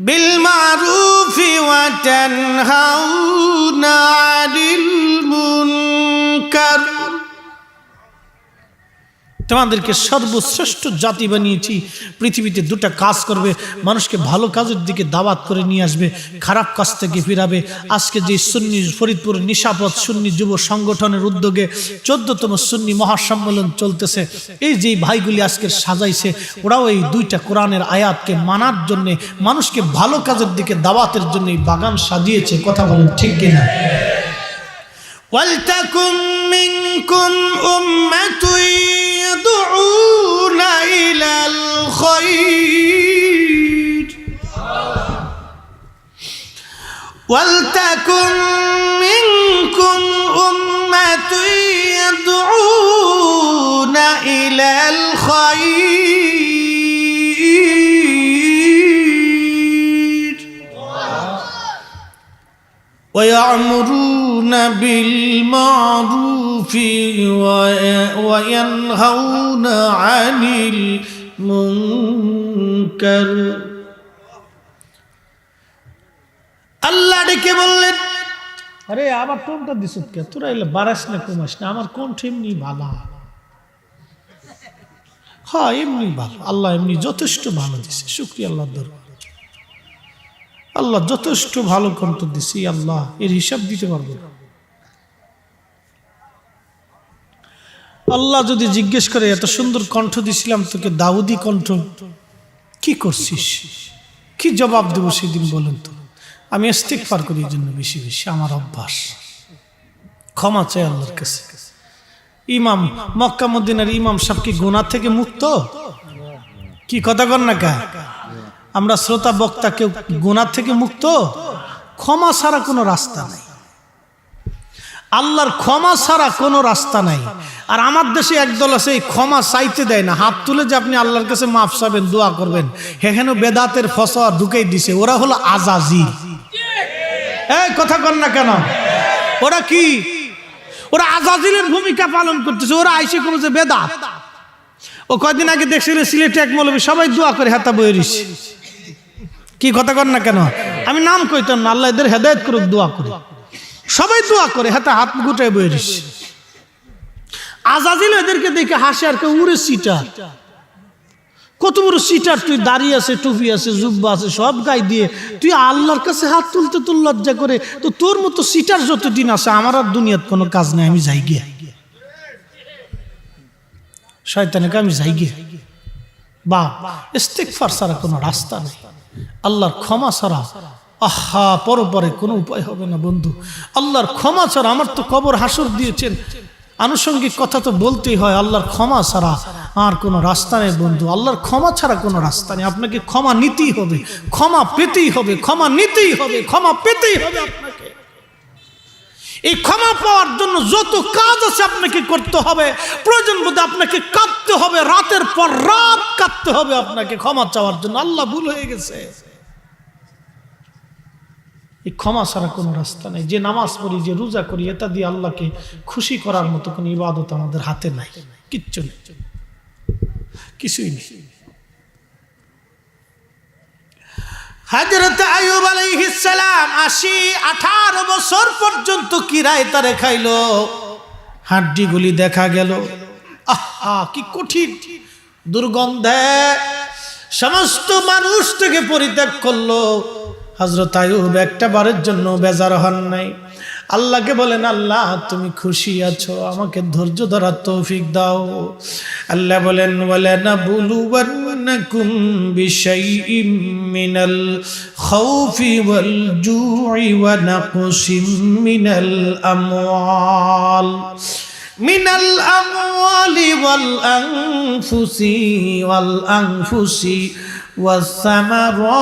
A: বিল মারুফি ওয়া তানহাউনা আনিল মুনকার। তোমাদেরকে সর্বশ্রেষ্ঠ জাতি বানিয়েছি। পৃথিবীতে দুটা কাজ করবে, মানুষকে ভালো কাজের দিকে দাওয়াত করে নিয়ে আসবে, খারাপ কাজ থেকে ফিরাবে। আজকে যে সুন্নি ফরিদপুর নিশাপত সুন্নি যুব সংগঠনের উদ্যোগে 14তম সুন্নি মহাসম্মেলন চলতেছে, এই যে ভাইগুলি আজকে সাজাইছে, ওরাও এই দুইটা কোরআনের আয়াতকে মানার জন্য, মানুষকে ভালো কাজের দিকে দাওয়াতের জন্য এই বাগান সাজিয়েছে। কথা বলেন ঠিক কিনা? ওয়ালতাকুম মিনকুম উম্মাতুন يدعون إلى الخير ولتكن منكم أمة يدعون إلى الخير ويأمرون بالمعروف وينهون عن المنكر। আল্লাহ ডেকে বললেন, আরে আবার টোনটা দিস কে? তোরা এলে বাড়াস না কমাস না, আমার কণ্ঠ এমনি ভালো। হ্যাঁ, এমনি ভালো, আল্লাহ এমনি যথেষ্ট ভালো দিছে। শুকরিয়া আল্লাহর দরবারে। আল্লাহ যথেষ্ট ভালো কণ্ঠ দিছি, আল্লাহ এর হিসাব দিতে পারবো না। আল্লাহ যদি জিজ্ঞেস করে, এত সুন্দর কণ্ঠ দিছিলাম তোকে, দাউদি কণ্ঠ, কি করছিস? কি জবাব দেবো সেদিন বলেন তো? আমি ইস্তিগফার করি এই জন্য বেশি বেশি, আমার অভ্যাস। ক্ষমা চাই আল্লাহর কাছে। ইমাম মক্কা মদিনার ইমাম সাহেব কি গুনাহ থেকে মুক্ত? কি কথা কর না কা? আমরা শ্রোতা বক্তা কেউ গুনাহ থেকে মুক্ত? ক্ষমা ছাড়া কোনো রাস্তা নাই, আল্লাহর ক্ষমা ছাড়া কোনো রাস্তা নাই। আর আমার দেশে একদল আছে, এই ক্ষমা চাইতে দেয় না। হাত তুলে যে আপনি আল্লাহর কাছে মাফ চাবেন, দোয়া করবেন, এখানে বেদাতের ফসা ঢুকেই দিছে। ওরা হলো আজাজিল। এই কথা কর না কেন? ওরা কি? ওরা আজাজিলের ভূমিকা পালন করতেছে। ওরা আইসে কোনো যে বেদাত। ও কয়দিন আগে দেখছিল সিলেটে এক মৌলবী সবাই দোয়া করে হাতা বয়ে দিছে। কি কথা কর না কেন? আমি নাম কইতাম না, আল্লাহ এদের হেদায়েত করুক, দোয়া করে। সবাই দোয়া করে হাতে হাত গুটায় বয়ে দিছে। আজাজিল এদেরকে দেখে হাসে আর কেউ উড়ে সিটার। কত বড় সিটার তুই, দাঁড়িয়ে আছে, টুপি আছে, জুব্বা আছে, সব গায়ে দিয়ে তুই আল্লাহর কাছে হাত তুলতে তোর লজ্জা করে। তো তোর মতো সিটার যতদিন আছে, আমার আর দুনিয়াত কোনো কাজ নাই, আমি যাই গিয়া। শয়তানকে আমি যাই গিয়া। বা ইস্তিগফার ছাড়া কোনো রাস্তা নেই, আল্লাহর ক্ষমা ছাড়া। আহা, পরপরে কোনো উপায় হবে না বন্ধু। আল্লাহর ক্ষমা ছাড়া, আমার তো কবর হাসর দিয়েছেন, আনুষঙ্গিক কথা তো বলতেই হয়। আল্লাহর ক্ষমা ছাড়া আর কোনো রাস্তা নেই বন্ধু। আল্লাহর ক্ষমা ছাড়া কোনো রাস্তা নেই। আপনাকে ক্ষমা নিতেই হবে, ক্ষমা পেতেই হবে, ক্ষমা নিতেই হবে, ক্ষমা পেতেই হবে আপনাকে। এই ক্ষমা পাওয়ার জন্য যত কাজ আছে আপনাকে করতে হবে। প্রয়োজন বোধে আপনাকে কাঁদতে হবে, রাতের পর রাত কাঁদতে হবে আপনাকে ক্ষমা চাওয়ার জন্য। আল্লাহ ভুল হয়ে গেছে। এই ক্ষমা ছাড়া কোনো রাস্তা নেই। যে নামাজ পড়ি, যে রোজা করি, এটা দিয়ে আল্লাহকে খুশি করার মতো কোনো ইবাদত আমাদের হাতে নাই, কিচ্ছু নেই, কিছুই নেই। হযরত আইয়ুব আলাইহিস সালাম 18 বছর পর্যন্ত কিরায় তারে খাইলো। হাড্ডিগুলি দেখা গেল। আহা কি কঠিন দুর্গন্ধে সমস্ত মানুষ থেকে পরিত্যাগ করলো। হযরত আইয়ুব একটা বারের জন্য বেজার হন নাই। আল্লাহকে বলেন, আল্লাহ তুমি খুশি আছো, আমাকে ধৈর্য ধরার তৌফিক দাও। আল্লাহ বলেন, ওয়ালানাবলুওয়ান্নাকুম বিশাইইম মিনাল খাউফি ওয়াল জুই ওয়া নাকসিম মিনাল আমওয়ালি ওয়াল আনফুসি ওয়াস সামারাত।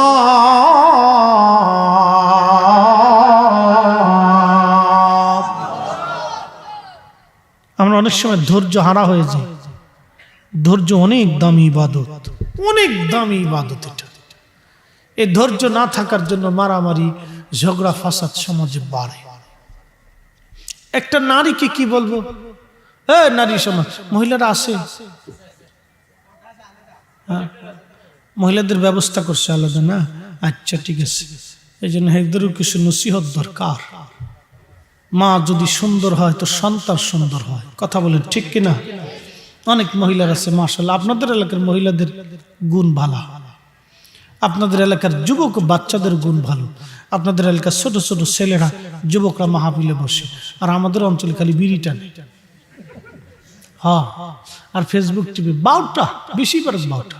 A: আমরা অনেক সময় ধৈর্য হারা হয়ে যাই। ধৈর্য অনেক দামি ইবাদত, অনেক দামি ইবাদত। এটা এই ধৈর্য না থাকার জন্য মারামারি, ঝগড়া, ফাসাদ সমাজে বাড়ে। একটা নারীকে কি বলবো, নারী সমাজ, মহিলারা আসে, মহিলাদের ব্যবস্থা করছে আলাদা না? আচ্ছা ঠিক আছে। এই জন্য এদেরও কিছু নসিহত দরকার। মা যদি সুন্দর হয় তো সন্তান সুন্দর হয়। কথা বলেন ঠিক কিনা? অনেক মহিলার আছে মাশাআল্লাহ, আপনাদের এলাকার মহিলাদের গুণ ভালো, আপনাদের এলাকার যুবক বাচ্চাদের গুণ ভালো, আপনাদের এলাকার ছোট ছোট ছেলেরা যুবকরা মাহফিলে বসে, আর আমাদের অঞ্চলে খালি বিড়ি টানে। হ্যাঁ, আর ফেসবুক টিভি 12টা, বেশি করে 12টা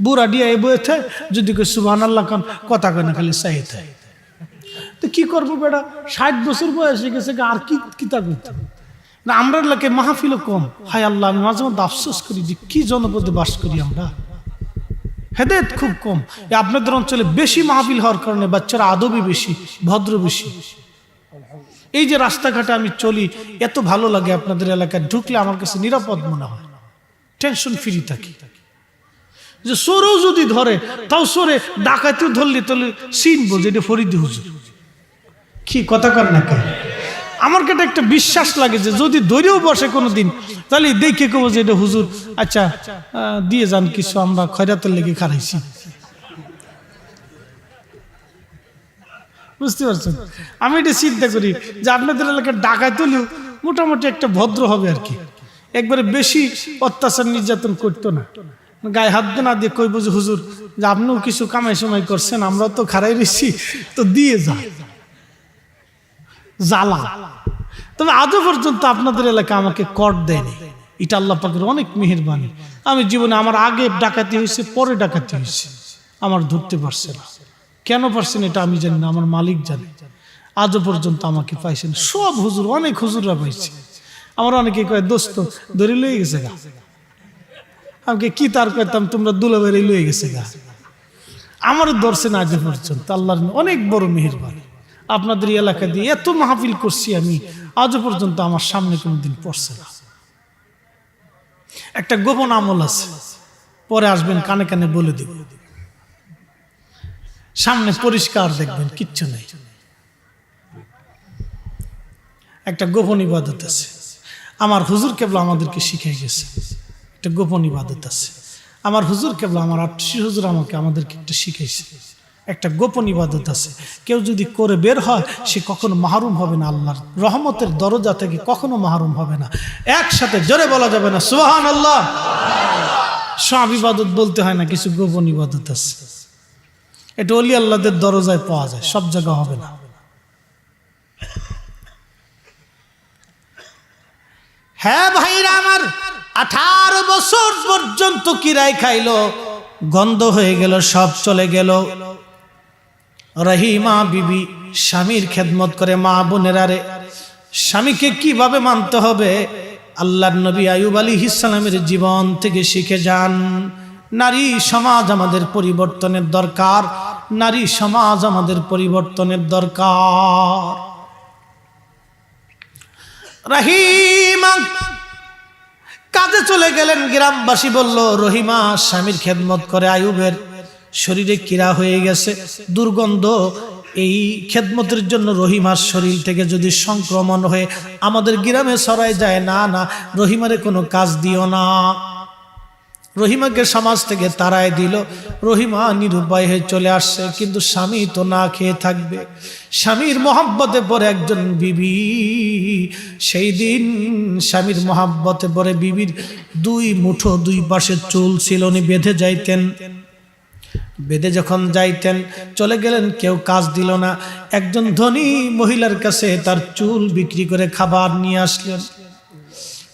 A: বুড়া ডিয়া এ বইতে যদি কেউ সুবহানাল্লাহ কান কথা কয় না, খালি চাইতে। তো কি করবো বেটা, 60 বছর বয়স হয়ে গেছে, আর কি কিতা করতে না? আমরা এলাকায় মাহফিলও কম। হায় আল্লাহ, আমি মাঝে মধ্যে আফসোস করি যে কি জনপদে বাস করি আমরা, হেদায়েত খুব কম। আপনাদের অঞ্চলে বেশি মাহফিল হওয়ার কারণে বাচ্চারা আদবই বেশি, ভদ্র বেশি। এই যে রাস্তাঘাটে আমি চলি, এত ভালো লাগে। আপনাদের এলাকায় ঢুকলে আমার কাছে নিরাপদ মনে হয়, টেনশন ফ্রি থাকি। যে চোরও যদি ধরে, তাও চোরে ডাকাতিও ধরলে তাহলে চিনবো যে এটা ফরিদি হুজুর। কি কথা কর না কেন? আমার কাছে একটা বিশ্বাস লাগে যে যদি ধরেও বসে কোনোদিন, তাহলে দেখে কেবো যে এটা হুজুর। আচ্ছা দিয়ে যান কিছু, আমরা খয়রাতের লেগে খারাইছি। বুঝতে পারছেন? আমি এটা চিন্তা করি যে আপনাদের এলাকার ডাকাইতেও মোটামুটি একটা ভদ্র হবে আর কি, একবারে বেশি অত্যাচার নির্যাতন করতো না, গায়ে হাত না দিয়ে কইব যে হুজুর যে আপনিও কিছু কামাই সময় করছেন, আমরাও তো খারাই রয়েছি, তো দিয়ে যা জ্বালা। তবে আজও পর্যন্ত আপনাদের এলাকা আমাকে কর দেয়নি, এটা আল্লাহ পাকের অনেক মেহেরবানি। আমি জীবনে আমার আগে ডাকাতি হয়েছে, পরে ডাকাতি হয়েছে, আমার ধরতে পারছে না। কেন পারছেন এটা আমি জানি না, আমার মালিক জানে। আজও পর্যন্ত আমাকে পাইছেন সব হুজুর, অনেক হুজুররা পাইছে। আমার অনেকে কয় দোস্ত ধরে লয়ে গেছে গা, আমাকে কি তার কইতাম, তোমরা দুলাভাইরে লয়ে গেছে গা, আমারও ধরছে না আজও পর্যন্ত। আল্লাহর অনেক বড় মেহেরবানি। আপনাদের এলাকা দিয়ে এত মাহফিল করছি আমি, আজও পর্যন্ত আমার সামনে কোনোদিন পড়ছে না। একটা গোপন আমল আছে, পরে আসবেন কানে কানে বলে দিব, সামনে পরিষ্কার দেখবেন কিচ্ছু নেই। একটা গোপন ইবাদত আছে, আমার হুজুর কেবলা আমাদেরকে শিখিয়ে গেছে। একটা গোপন ইবাদত আছে, আমার হুজুর কেবলা, আমার আটশি হুজুর আমাদেরকে একটা শিখাইছে। একটা গোপন ইবাদত আছে, কেউ যদি করে বের হয় সে কখনো মাহরুম হবে না, আল্লাহর রহমতের দরজা থেকে কখনো মাহরুম হবে না। একসাথে জোরে বলা যাবে না সুবহানাল্লাহ। সব ইবাদত বলতে হয় না, কিছু গোপন ইবাদত আছে, এটা ওলি আল্লাহদের দরজায় পাওয়া যায়, সব জায়গা হবে না। হ্যাঁ ভাইরা আমার, 18 বছর পর্যন্ত কিরাই খাইলো, গন্ধ হয়ে গেল, সব চলে গেল। রহিমা বিবি স্বামীর খেদমত করে। মা বোনেরা রে, স্বামীকে কিভাবে মানতে হবে আল্লাহর নবী আইয়ুব আলাইহিস সালামের জীবন থেকে শিখে যান। নারী সমাজ আমাদের পরিবর্তনের দরকার, নারী সমাজ আমাদের পরিবর্তনের দরকার। রহিমা কাজে চলে গেলেন, গ্রামবাসী বলল রহিমা স্বামীর খেদমত করে, আইয়ুবের শরীরে কিরা হয়ে গেছে, দুর্গন্ধ। এই খেদমতের জন্য রহিমার শরীর থেকে যদি সংক্রমণ হয়ে আমাদের গ্রামে ছড়ায় যায়, না না, রহিমারে কোনো কাজ দিও না। রহিমাকে সমাজ থেকে তাড়ায় দিল। রহিমা নিরুপায় হয়ে চলে আসছে, কিন্তু স্বামী তো না খেয়ে থাকবে। স্বামীর মহব্বতে পড়ে একজন বিবি, সেই দিন স্বামীর মহব্বতে পড়ে বিবির 2 মুঠো 2 পাশে চুল ছিল, উনি বেঁধে যাইতেন। বেঁধে যখন যাইতেন চলে গেলেন, কেউ কাজ দিল না। একজন ধনী মহিলার কাছে তার চুল বিক্রি করে খাবার নিয়ে আসলেন।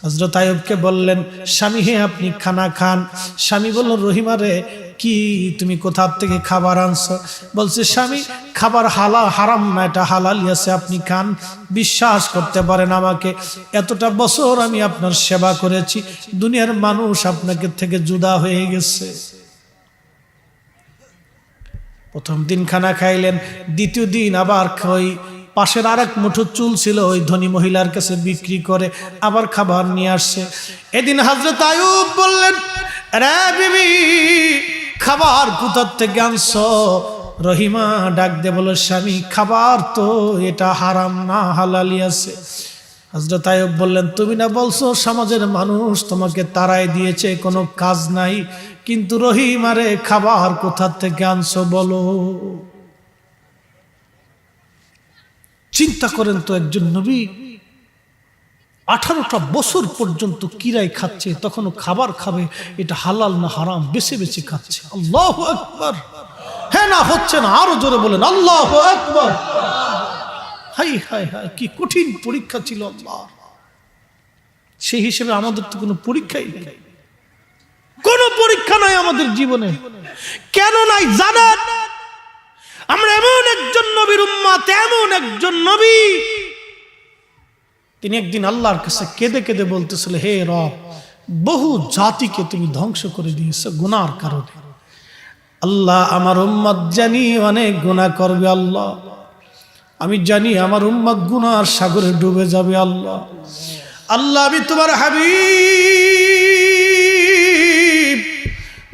A: হযরত আইয়ুবকে বললেন, স্বামী হে আপনি খানা খান। স্বামী বলল, রহিমা রে, কি তুমি কোথা থেকে খাবার আনছো? বলছে, স্বামী খাবার হারাম না, এটা হালালই আছে, আপনি খান। বিশ্বাস করতে পারেন আমাকে, এতটা বছর আমি আপনার সেবা করেছি, দুনিয়ার মানুষ আপনাকে থেকে জুদা হয়ে গেছে। প্রথম দিন খানা খাইলেন, দ্বিতীয় দিন আবার ওই পাশের আরেক মুঠো চুল ছিল, ওই ধনী মহিলার কাছে বিক্রি করে আবার খাবার নিয়ে আসছে। এদিন হযরত আইয়ুব বললেন, রে বিবি, খাবার কোথা থেকে আনছো? রহিমা ডাক দিয়ে বলল, স্বামী খাবার তো এটা হারাম না, হালালি আছে। হযরত আইয়ুব বললেন, তুমি না বলছো সমাজের মানুষ তোমাকে তাড়ায় দিয়েছে, কোনো কাজ নাই, কিন্তু রহিমারে খাবার কোথা থেকে আনছো বলো। চিন্তা করেন তো, একজন নবী 18টা বছর পর্যন্ত কিরাই খাচ্ছে, তখনও খাবার খাবে, এটা হালাল না হারাম বেছে বেছে খাচ্ছে। আল্লাহু আকবার। হ্যাঁ না হচ্ছে না, আরো জোরে বলেন আল্লাহু আকবার। হাই হাই হাই, কি কঠিন পরীক্ষা ছিল আল্লাহ। সেই হিসেবে আমাদের তো কোনো পরীক্ষাই নেই, কোনো পরীক্ষা নাই আমাদের জীবনে। কেন নাই জানেন? আমরা এমন একজন নবীর উম্মত, এমন একজন নবী, তিনি একদিন আল্লাহর কাছে কেঁদে কেঁদে বলতেছিল, হে রব, বহু জাতিকে তুমি ধ্বংস করে দিয়েছো গুনার কারণে। আল্লাহ, আমার উম্মত জানি অনেক গুনাহ করবে, আল্লাহ আমি জানি আমার উম্মত গুনার সাগরে ডুবে যাবে। আল্লাহ আল্লাহ আমি তোমার হাবিব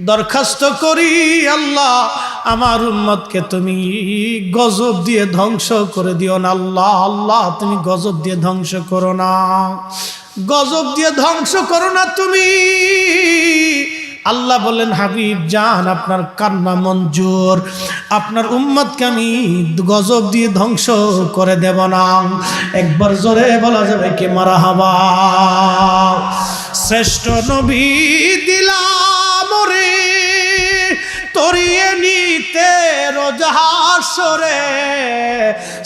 A: দরখাস্ত করি, আল্লাহ আমার উম্মতকে তুমি গজব দিয়ে ধ্বংস করে দিও না। আল্লাহ আল্লাহ তুমি গজব দিয়ে ধ্বংস করো না, গজব দিয়ে ধ্বংস করো না তুমি। আল্লাহ বললেন, হাবিব জান, আপনার কান্না মঞ্জুর, আপনার উম্মতকে আমি গজব দিয়ে ধ্বংস করে দেব না। একবার জোরে বলা যাবে কি মারহাবা। শ্রেষ্ঠ নবী দিলাম রে তরিয়ে নিতে রোজ হাসরে,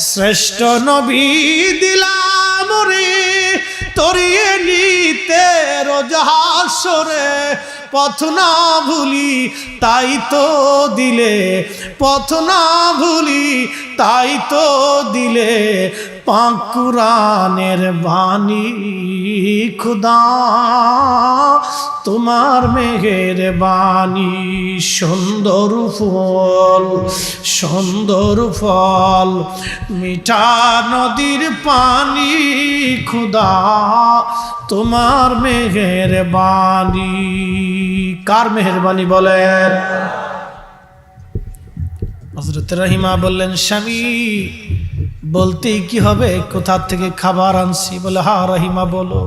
A: শ্রেষ্ঠ নবী দিলাম রে তরিয়ে নিতে রোজ হাসরে। পথ না ভুলি তাই তো দিলে, পথ না ভুলি তাই তো দিলে, পাক কুরআনের বাণী খুদা তোমার মেহেরবানি। সুন্দর ফল সুন্দর ফল মিঠা নদীর পানি, খুদা তোমার মেহেরবানি। কার মেহেরবানি বলেন? হযরত রহিমা বললেন, স্বামী বলতেই কি হবে কোথা থেকে খাবার আনছি? বলে, হ্যাঁ রহিমা বলো।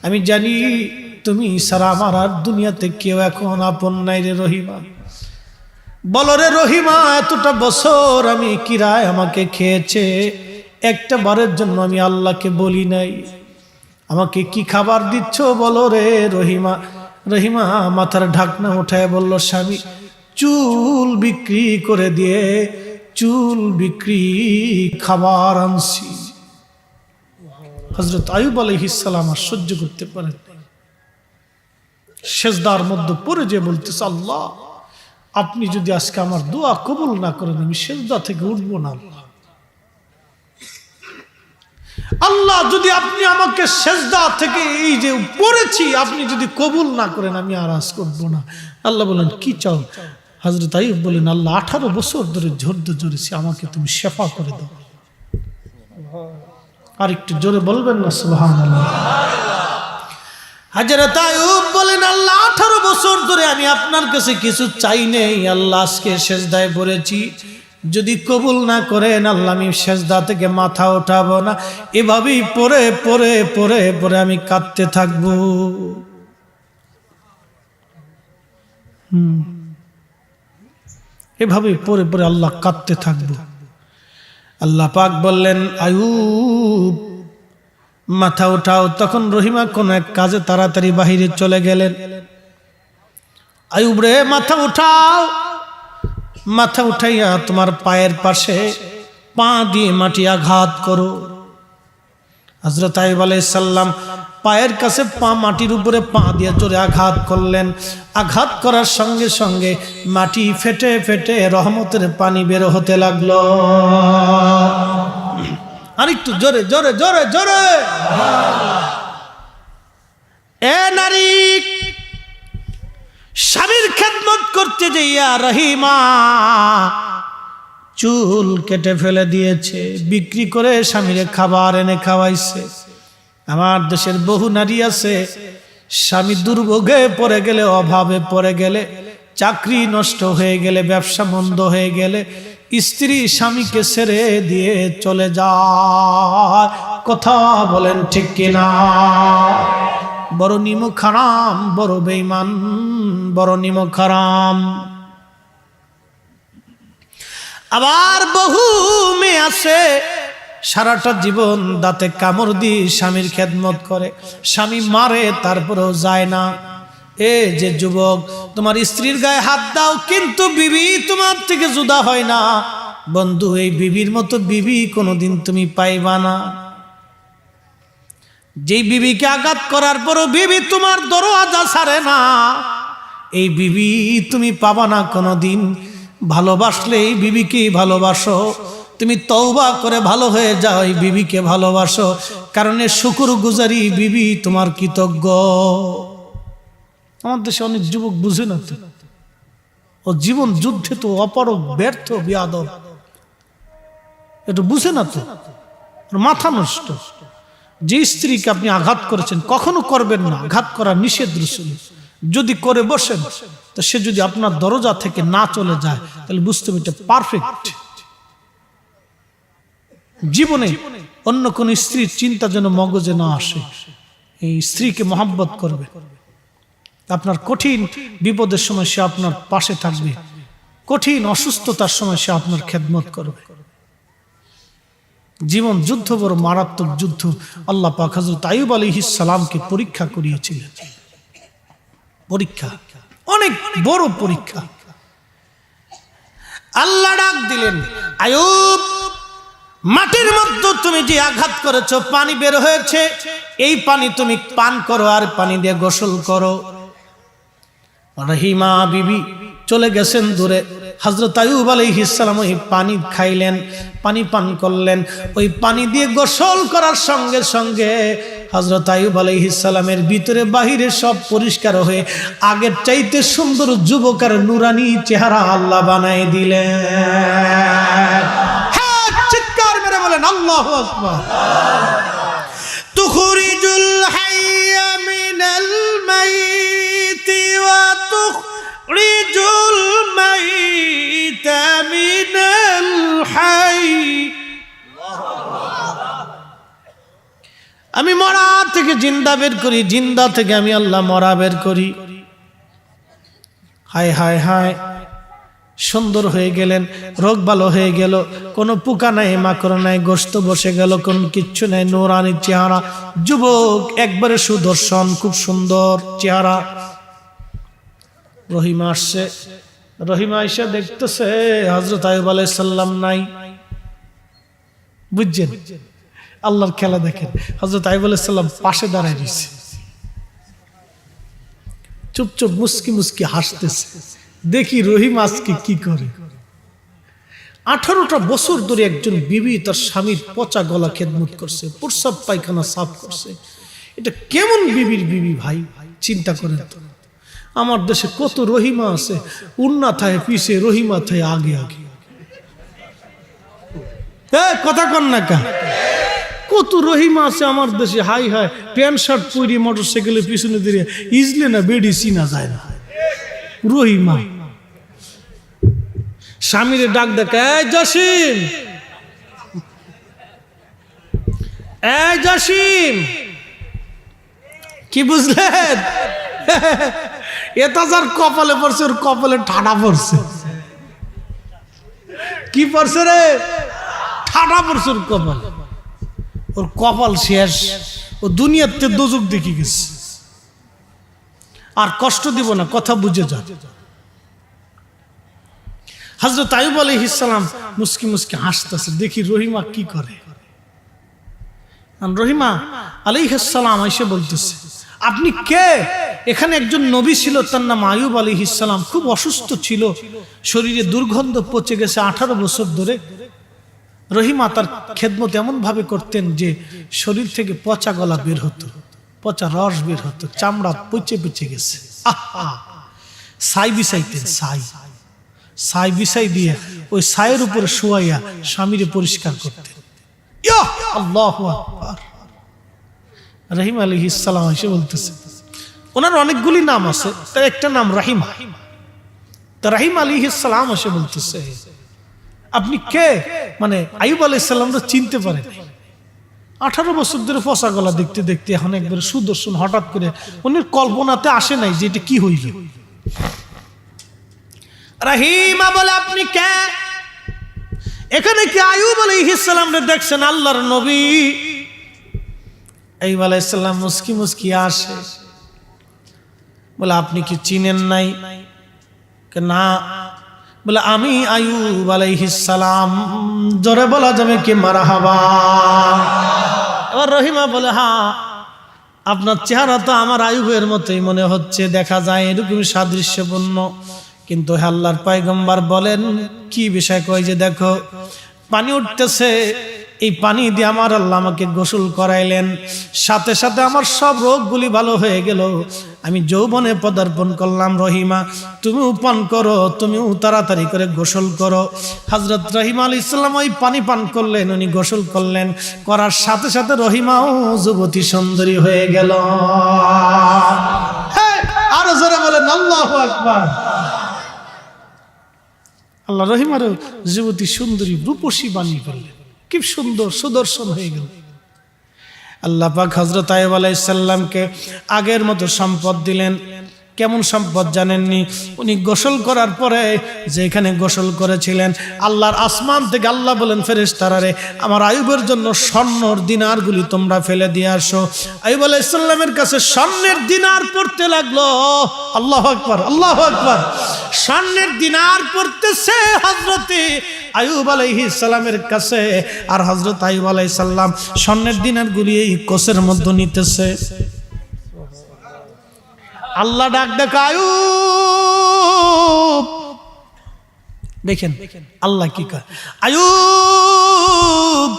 A: আমি জানি তুমি সারা আমার আর দুনিয়াতে কেউ এখন আপন নাই রে রহিমা। বলো রে রহিমা, এতটা বছর আমি কিরায় আমাকে খেয়েছে, একটা বারের জন্য আমি আল্লাহকে বলি নাই, আমাকে কি খাবার দিচ্ছ বলো রে রহিমা। রহিমা মাথার ঢাকনা উঠায় বলল, স্বামী চুল বিক্রি করে দিয়ে চুল বিক্রি খাবার আনছি। হযরত আইয়ুব আলাইহিস সালাম আর সহ্য করতে পারেন, সেজদার মধ্যে পড়ে যে বলতেছে, আল্লাহ আপনি যদি আজকে আমার দোয়া কবুল না করেন আমি সেজদা থেকে উঠবো না। আল্লাহ যদি আপনি আমাকে সেজদা থেকে এই যে পড়েছি আপনি যদি কবুল না করেন আমি আর আজ করবো না। আল্লাহ বলেন, কি চাও? হযরত আইয়ুব বলেন, আল্লাহ 18 বছর ধরে ধৈর্য ধরেছি, আমাকে তুমি শেফা করে দাও। আর একটু জোরে বলবেন না সুবহানাল্লাহ। হযরত আইয়ুব বলেন, আল্লাহ 18 বছর ধরে আমি আপনার কাছে কিছু চাই নেই, আল্লাহ আজকে সেজদায় পড়েছি, যদি কবুল না করেন আল্লাহ আমি সেজদা থেকে মাথা উঠাবো না। এভাবেই পড়ে পড়ে পড়ে পড়ে আমি কাঁদতে থাকবো। এভাবে পরে পরে আল্লাহ কাঁদতে থাকবো। আল্লাহ পাক বললেন, আয়ুব মাথা উঠাও। তখন রহিমা কোন এক কাজে তাড়াতাড়ি বাহিরে চলে গেলেন। আয়ুব রে, মাথা উঠাও। মাথা উঠাইয়া তোমার পায়ের পাশে পা দিয়ে মাটি আঘাত করো। হযরত আয়ুব আলাইহিস সালাম পায়ের কাছে পা মাটির উপরে পা দিয়ে জোরে আঘাত করলেন। আঘাত করার সঙ্গে সঙ্গে মাটি ফেটে ফেটে রহমতের পানি বের হতে লাগলো। আরেকটু জোরে জোরে জোরে জোরে। এ নারী, স্বামীর খেদমত করতে যাইয়া রহিমা চুল কেটে ফেলে দিয়েছে, বিক্রি করে স্বামীরে খাবার এনে খাওয়াইছে। আমার দেশের বহু নারী আছে, স্বামী দুর্ভোগে পড়ে গেলে, অভাবে পড়ে গেলে, চাকরি নষ্ট হয়ে গেলে, ব্যবসা বন্ধ হয়ে গেলে স্ত্রী স্বামীকে ছেড়ে দিয়ে চলে যায়। কথা বলেন ঠিক কিনা? বড় নিমক হারাম, বড় বেঈমান, বড় নিমক হারাম। আবার বহু মেয়ে আছে সারাটা জীবন দাঁতে কামড় দিয়ে স্বামীর খেদমত করে, স্বামী মারে তারপরেও যায় না। এ যে যুবক, তোমার স্ত্রীর গায়ে হাত দাও কিন্তু বিবি তোমার থেকে জুদা হয় না। বন্ধু, এই বিবির মতো বিবি কোনোদিন তুমি পাইবা না। যেই বিবিকে আঘাত করার পরও বিবি তোমার দরওয়াজা ছাড়ে না, এই বিবি তুমি পাবা না কোনোদিন। ভালোবাসলে এই বিবিকেই ভালোবাসো। তুমি তওবা করে ভালো হয়ে যাও, এই বিবিকে ভালোবাসো, কারণ এর শুকরগুজারি বিবি তোমার কৃতজ্ঞ। আমার দেশে অনেক যুবক বুঝে না তো, ও জীবন যুদ্ধে তো অপারগ, ব্যর্থ, বেয়াদব, এটা বুঝে না তো, মাথা নষ্ট। যে স্ত্রীকে আপনি আঘাত করেছেন কখনো করবেন না, আঘাত করা নিষেধ রাসূলের। যদি করে বসেন তো সে যদি আপনার দরজা থেকে না চলে যায় তাহলে বুঝতে হবে এটা পারফেক্ট। জীবনে অন্য কোন স্ত্রীর চিন্তা যেন মগজে না আসে। এই স্ত্রীকে মহব্বত করবে, আপনার কঠিন বিপদের সময় সে আপনার পাশে থাকবে, কঠিন অসুস্থতার সময় সে আপনার খেদমত করবে। জীবন যুদ্ধ বড় মারাত্মক যুদ্ধ। আল্লাহ পাক হযরত আইয়ুব আলাইহিস সালামকে পরীক্ষা করিয়েছিলেন। পরীক্ষা, অনেক বড় পরীক্ষা। আল্লাহ ডাক দিলেন, আইয়ুব, মাটির মধ্যে তুমি যে আঘাত করেছো, পানি বের হয়েছে, এই পানি তুমি পান করো আর পানি দিয়ে গোসল করো। রহিমা বিবি চলে গেছেন দূরে। হযরত আইয়ুব আলাইহিস সালাম ওই পানি খাইলেন, পানি পান করলেন। ওই পানি দিয়ে গোসল করার সঙ্গে সঙ্গে হযরত আইয়ুব আলাইহিস সালামের ভিতরে বাহিরে সব পরিষ্কার হয়ে আগের চাইতে সুন্দর যুবক আর নুরানি চেহারা আল্লাহ বানায় দিলেন। হ্যাঁ, চিৎকার মেরে বলেন আল্লাহু আকবার। তুখরিজুল হাইয়া মিনাল মাইতি ওয়া তুখরিজুল মাইতা মিনাল হাই। আমি মরা থেকে জিন্দা বের করি, জিন্দা থেকে আমি আল্লাহ মরা বের করি। হায় হায় হায়, সুন্দর হয়ে গেলেন, রোগ ভালো হয়ে গেল, কোনো পোকা নাই, মাকড় নাই, গোশত বসে গেল, কোন কিচ্ছু নাই, নূরানি চেহারা, যুবক একবারে সুদর্শন, খুব সুন্দর চেহারা। রহিমা আসছে, রহিমা এসে দেখতেছে হযরত আইয়ুব আলাইহিস সালাম নাই। বুঝছেন আল্লাহর খেলা দেখেন। হযরত আইয়ুব আলাইহিস সালাম পাশে দাঁড়ায় রয়েছে, চুপ চুপ মুস্কি মুস্কি হাসতেছে। দেখি রহিম আজকে কি করে। 18টা বছর ধরে একজন বিবি তার স্বামীর পচা গলা খেদমত করছে, প্রস্রাব পায়খানা সাফ করছে। এটা কেমন বিবির বিবি ভাই, চিন্তা করেন তো। আমার দেশে কত রহিমা আছে, উন্না থায় পিছে, রহিমা থায় আগে আগে। কথা কন না কা, কত রহিমা আছে আমার দেশে। হাই হাই, প্যান্ট শার্ট পরি মোটরসাইকেলের পিছনে দিয়ে ইজলে না বেডি চিনা যায় না। রহিমা স্বামীরে ডাক দেখে, এই জসিম, এই জসিম, কি বুঝলেন? এটা যার কপালে পড়ছে ওর কপালে ঠাডা পড়ছে। কি পড়ছে রে? ঠাডা পড়ছে ওর কপাল। ওর কপাল শেষ। ও দুনিয়াতে দোজক দেখি গেছে। আর কষ্ট দিব না, কথা বুঝে যা। হযরত আইয়ুব আলাইহিস সালাম মুস্কি মুস্কি হাসতেছে, দেখি রহিমা কি করে। রহিমা আলাইহিস সালাম এসে বলতেছে, আপনি কে? এখানে একজন নবী ছিল, তার নাম আইয়ুব আলাইহিস সালাম, খুব অসুস্থ ছিল, শরীরে দুর্গন্ধ পচে গেছে 18 বছর ধরে। রহিমা তার খেদমত এমন ভাবে করতেন যে শরীর থেকে পচা গলা বের হতো, পচা রস বের হতো, চামড়া পচে পচে গেছে। আহা, ছাই বিছাইতেন, ছাই বিছাই দিয়ে ওই ছাইয়ের উপরে শুয়াইয়া স্বামীরে পরিষ্কার করতেন। ইয়া আল্লাহু আকবার। রহিমা আলাইহিস সালাম এসে বলতেছে, ওনার অনেকগুলি নাম আছে, তার একটা নাম রাহিমা। তা রাহিমা আলাইহিস সালাম এসে বলতেছে, আপনি কে? মানে আইয়ুব আলাইহিস সালাম তো চিনতে পারে নাই। 18 বছর ধরে পচা গলা দেখতে দেখতে এখন একবার সুদর্শন, হঠাৎ করে উনির কল্পনাতে আসে নাই যে এটা কি হইল। রাহিমা বলে, আপনি কে? এখানে কি আইয়ুব আলাইহিস সালাম রে দেখছেন? আল্লাহর নবী। আইয়ুব আলাইহিস সালাম মুস্কি মুস্কি আসে, বলে আপনি কি চিনেন নাই? না। বলে আমি আইয়ুব আলাইহিস সালাম। জোরে বলা যাবে কি মারহাবা? এবার রহিমা বলে, হ্যাঁ, আপনার চেহারা তো আমার আইয়ুবের মতোই মনে হচ্ছে, দেখা যায় এরকম সাদৃশ্যপূর্ণ। কিন্তু আল্লাহর পয়গম্বর বলেন কি বিষয়? কয় যে দেখো পানি উঠতেছে, এই পানি দিয়ে আমার আল্লাহ আমাকে গোসল করাইলেন, সাথে সাথে আমার সব রোগগুলি ভালো হয়ে গেল, আমি যৌবনে পদার্পণ করলাম। রহিমা তুমিও পান করো, তুমিও তাড়াতাড়ি করে গোসল করো। হযরত রহিমা আলাইহিস সালাম ওই পানি পান করলেন, উনি গোসল করলেন, করার সাথে সাথে রহিমাও যুবতী সুন্দরী হয়ে গেল। হ্যাঁ, আরো জোরে বলেন আল্লাহু আকবার। আল্লাহ রহিমার যুবতী সুন্দরী রূপসী বানিয়ে ফেললেন, কি সুন্দর সুদর্শন হয়ে গেল। আল্লাহ পাক হযরত আইয়ুব আলাইহিস সালামকে আগের মতো সম্পদ দিলেন। কেমন সম্পদ জানেননি? উনি গোসল করার পরে যেখানে গোসল করেছিলেন, আল্লাহর আসমান থেকে আল্লাহ বলেন ফেরেশতারা, আমার আইয়ুবের জন্য স্বর্ণের দিনারগুলি তোমরা ফেলে দিয়ে আসো। আইয়ুব আলাইহিস সালামের কাছে স্বর্ণের দিনার পড়তে লাগলো। আল্লাহু আকবার, আল্লাহু আকবার। স্বর্ণের দিনার পড়তেছে হযরতে আইয়ুব আলাইহিস সালামের কাছে, আর হযরত আইয়ুব আলাইহিস সালাম স্বর্ণের দিনারগুলি এই কোষের মধ্যে নিতেছে। আল্লাহ ডাক ডাক আইয়ুব, দেখেন আল্লাহ কি কয়, আইয়ুব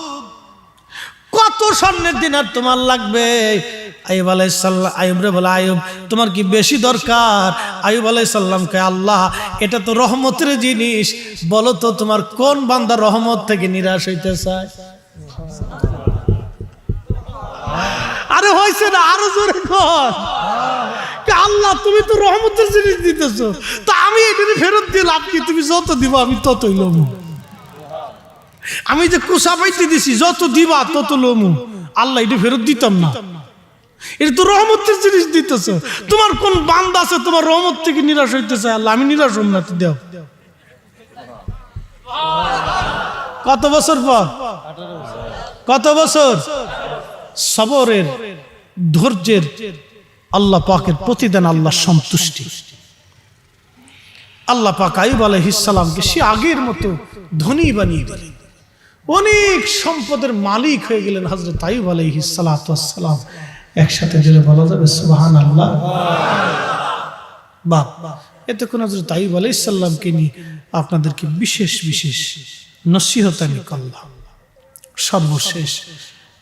A: কত স্বর্ণের দিনার তোমার লাগবে? আইয়ুব আলাইহিস সালাম আইয়ুব রে বলে, আইয়ুব তোমার কি বেশি দরকার? আইয়ুব আলাইহিস সালাম কয়, আল্লাহ এটা তো রহমতের জিনিস, বলো তো তোমার কোন বান্দা রহমত থেকে নিরাশ হইতে চায়? আরে হইছে না, আরো জোরে কর। আল্লাহ তুমি তো রহমতের জিনিস দিতেছো, তা আমি এটা ফেরত দিলাম কি? তুমি যত দিবা আমি ততই লমু। আমি যে কুসা পাইতে দিছি, যত দিবা তত লমু। আল্লাহ এটা ফেরত দিতাম না, এটা তো রহমতের জিনিস দিতেছো। তোমার কোন বান্দা আছে তোমার রহমত থেকে নিরাশ হইতেছে? আল্লাহ আমি নিরাশ হম না, দেও। কত বছর পর? কত বছর? সবরের, ধৈর্যের আল্লাহ পাকের প্রতিদান, আল্লাহ সন্তুষ্টি। আল্লাহ পাক আইয়ুব আলাইহিস সালামকে সে আগের মতো ধনী বানিয়ে দিলেন, অনেক সম্পদের মালিক হয়ে গেলেন হযরত আইয়ুব আলাইহিস সালাতু ওয়াস সালাম। একসাথে জোরে বলা যাবে সুবহানাল্লাহ। বাপ এতক্ষণ হযরত আইয়ুব আলাইহিস সালামকে নিয়ে আপনাদেরকে বিশেষ বিশেষ নসিহত আমি করলাম। সর্বশেষ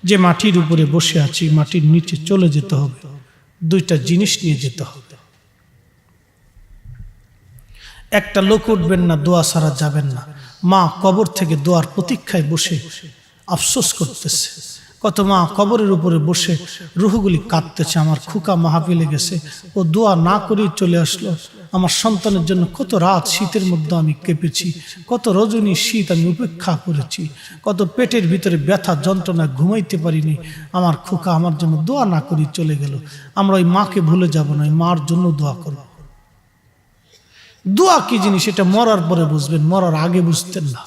A: যে মাটির উপরে বসে আছি, মাটির নিচে চলে যেতে হবে, দুইটা জিনিস নিয়ে যেতে হবে। একটা লোক উঠবেন না, দোয়া ছাড়া যাবেন না। মা কবর থেকে দোয়ার প্রতীক্ষায় বসে আফসোস করতেছে। কত মা কবরের উপরে বসে রুহগুলি কাঁদতেছে, আমার খুকা মাহফিলে গেছে, ও দোয়া না করেই চলে আসলো। আমার সন্তানের জন্য কত রাত শীতের মধ্যে আমি কেঁপেছি, কত রজনী শীত আমি উপেক্ষা করেছি, কত পেটের ভিতরে ব্যথা যন্ত্রণা ঘুমাইতে পারিনি। আমার খুকা আমার জন্য দোয়া না করেই চলে গেল। আমরা ওই মাকে ভুলে যাব না, ওই মার জন্য দোয়া করব। দোয়া কি জিনিস এটা মরার পরে বুঝবেন, মরার আগে বুঝতেন না।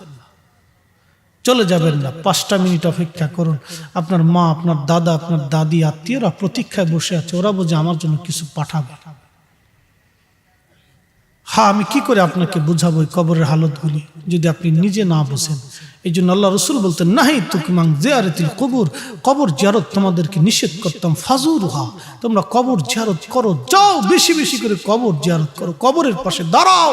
A: চলে যাবেন না, 5টা মিনিট অপেক্ষা করুন। আপনার মা, আপনার দাদা, আপনার দাদি, আত্মীয়রা প্রতীক্ষায় বসে আছে, ওরা বোঝে আমার জন্য কিছু পাঠাবে। হ্যাঁ, আমি কি করে আপনাকে বুঝাবো এই কবরের হালতগুলি যদি আপনি নিজে না বোঝেন। এই জন্য আল্লাহ রসুল বলতেন, নাহি তুকমাং জিয়ারতিল কবর, কবর জিয়ারত তোমাদেরকে নিষেধ করতাম। ফাজুরহা, তোমরা কবর জিয়ারত করো, যাও বেশি বেশি করে কবর জিয়ারত করো। কবরের পাশে দাঁড়াও,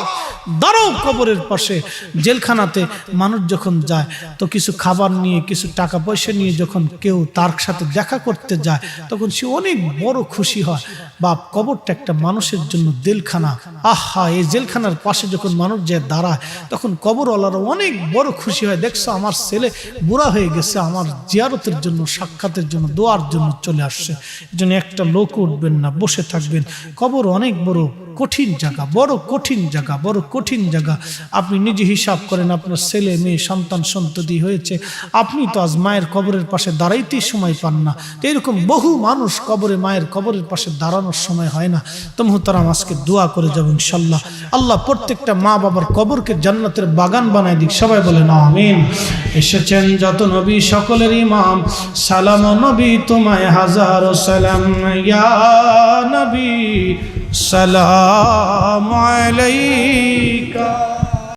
A: দাঁড়াও কবরের পাশে। জেলখানাতে মানুষ যখন যায় তো কিছু খাবার নিয়ে, কিছু টাকা পয়সা নিয়ে যখন কেউ তার সাথে দেখা করতে যায় তখন সে অনেক বড় খুশি হয়। বাপ, কবরটা একটা মানুষের জন্য জেলখানা। আহা, এই জেলখানার পাশে যখন মানুষ যায় দাঁড়ায় তখন কবরওয়ালারা অনেক বড় খুশি হয়। দেখছো আমার ছেলে বুড়া হয়ে গেছে, আমার জিয়ারতের জন্য, সাক্ষাতের জন্য, দোয়ার জন্য চলে আসছে। এই জন্য একটা লোক উঠবেন না, বসে থাকবেন। কবর অনেক বড় কঠিন জায়গা, বড় কঠিন জায়গা, বড় কঠিন জায়গা। আপনি নিজে হিসাব করেন, আপনার ছেলে মেয়ে সন্তান সন্ততি হয়েছে, আপনি তো আজ মায়ের কবরের পাশে দাঁড়াইতেই সময় পান না। তো এরকম বহু মানুষ কবরে, মায়ের কবরের পাশে দাঁড়ানোর সময় হয় না। তো মুহতারাম, আজকে দোয়া করে যাবো ইনশাল্লাহ। আল্লাহ প্রত্যেকটা মা বাবার কবরকে জান্নাতের বাগান বানায় দিক। সবাই বলেন আমিন। এসেছেন যত নবী সকলের ইমাম, সালাম নবী তোমায় হাজারো সালাম। ইয়া নবী সালাম আলাইকা।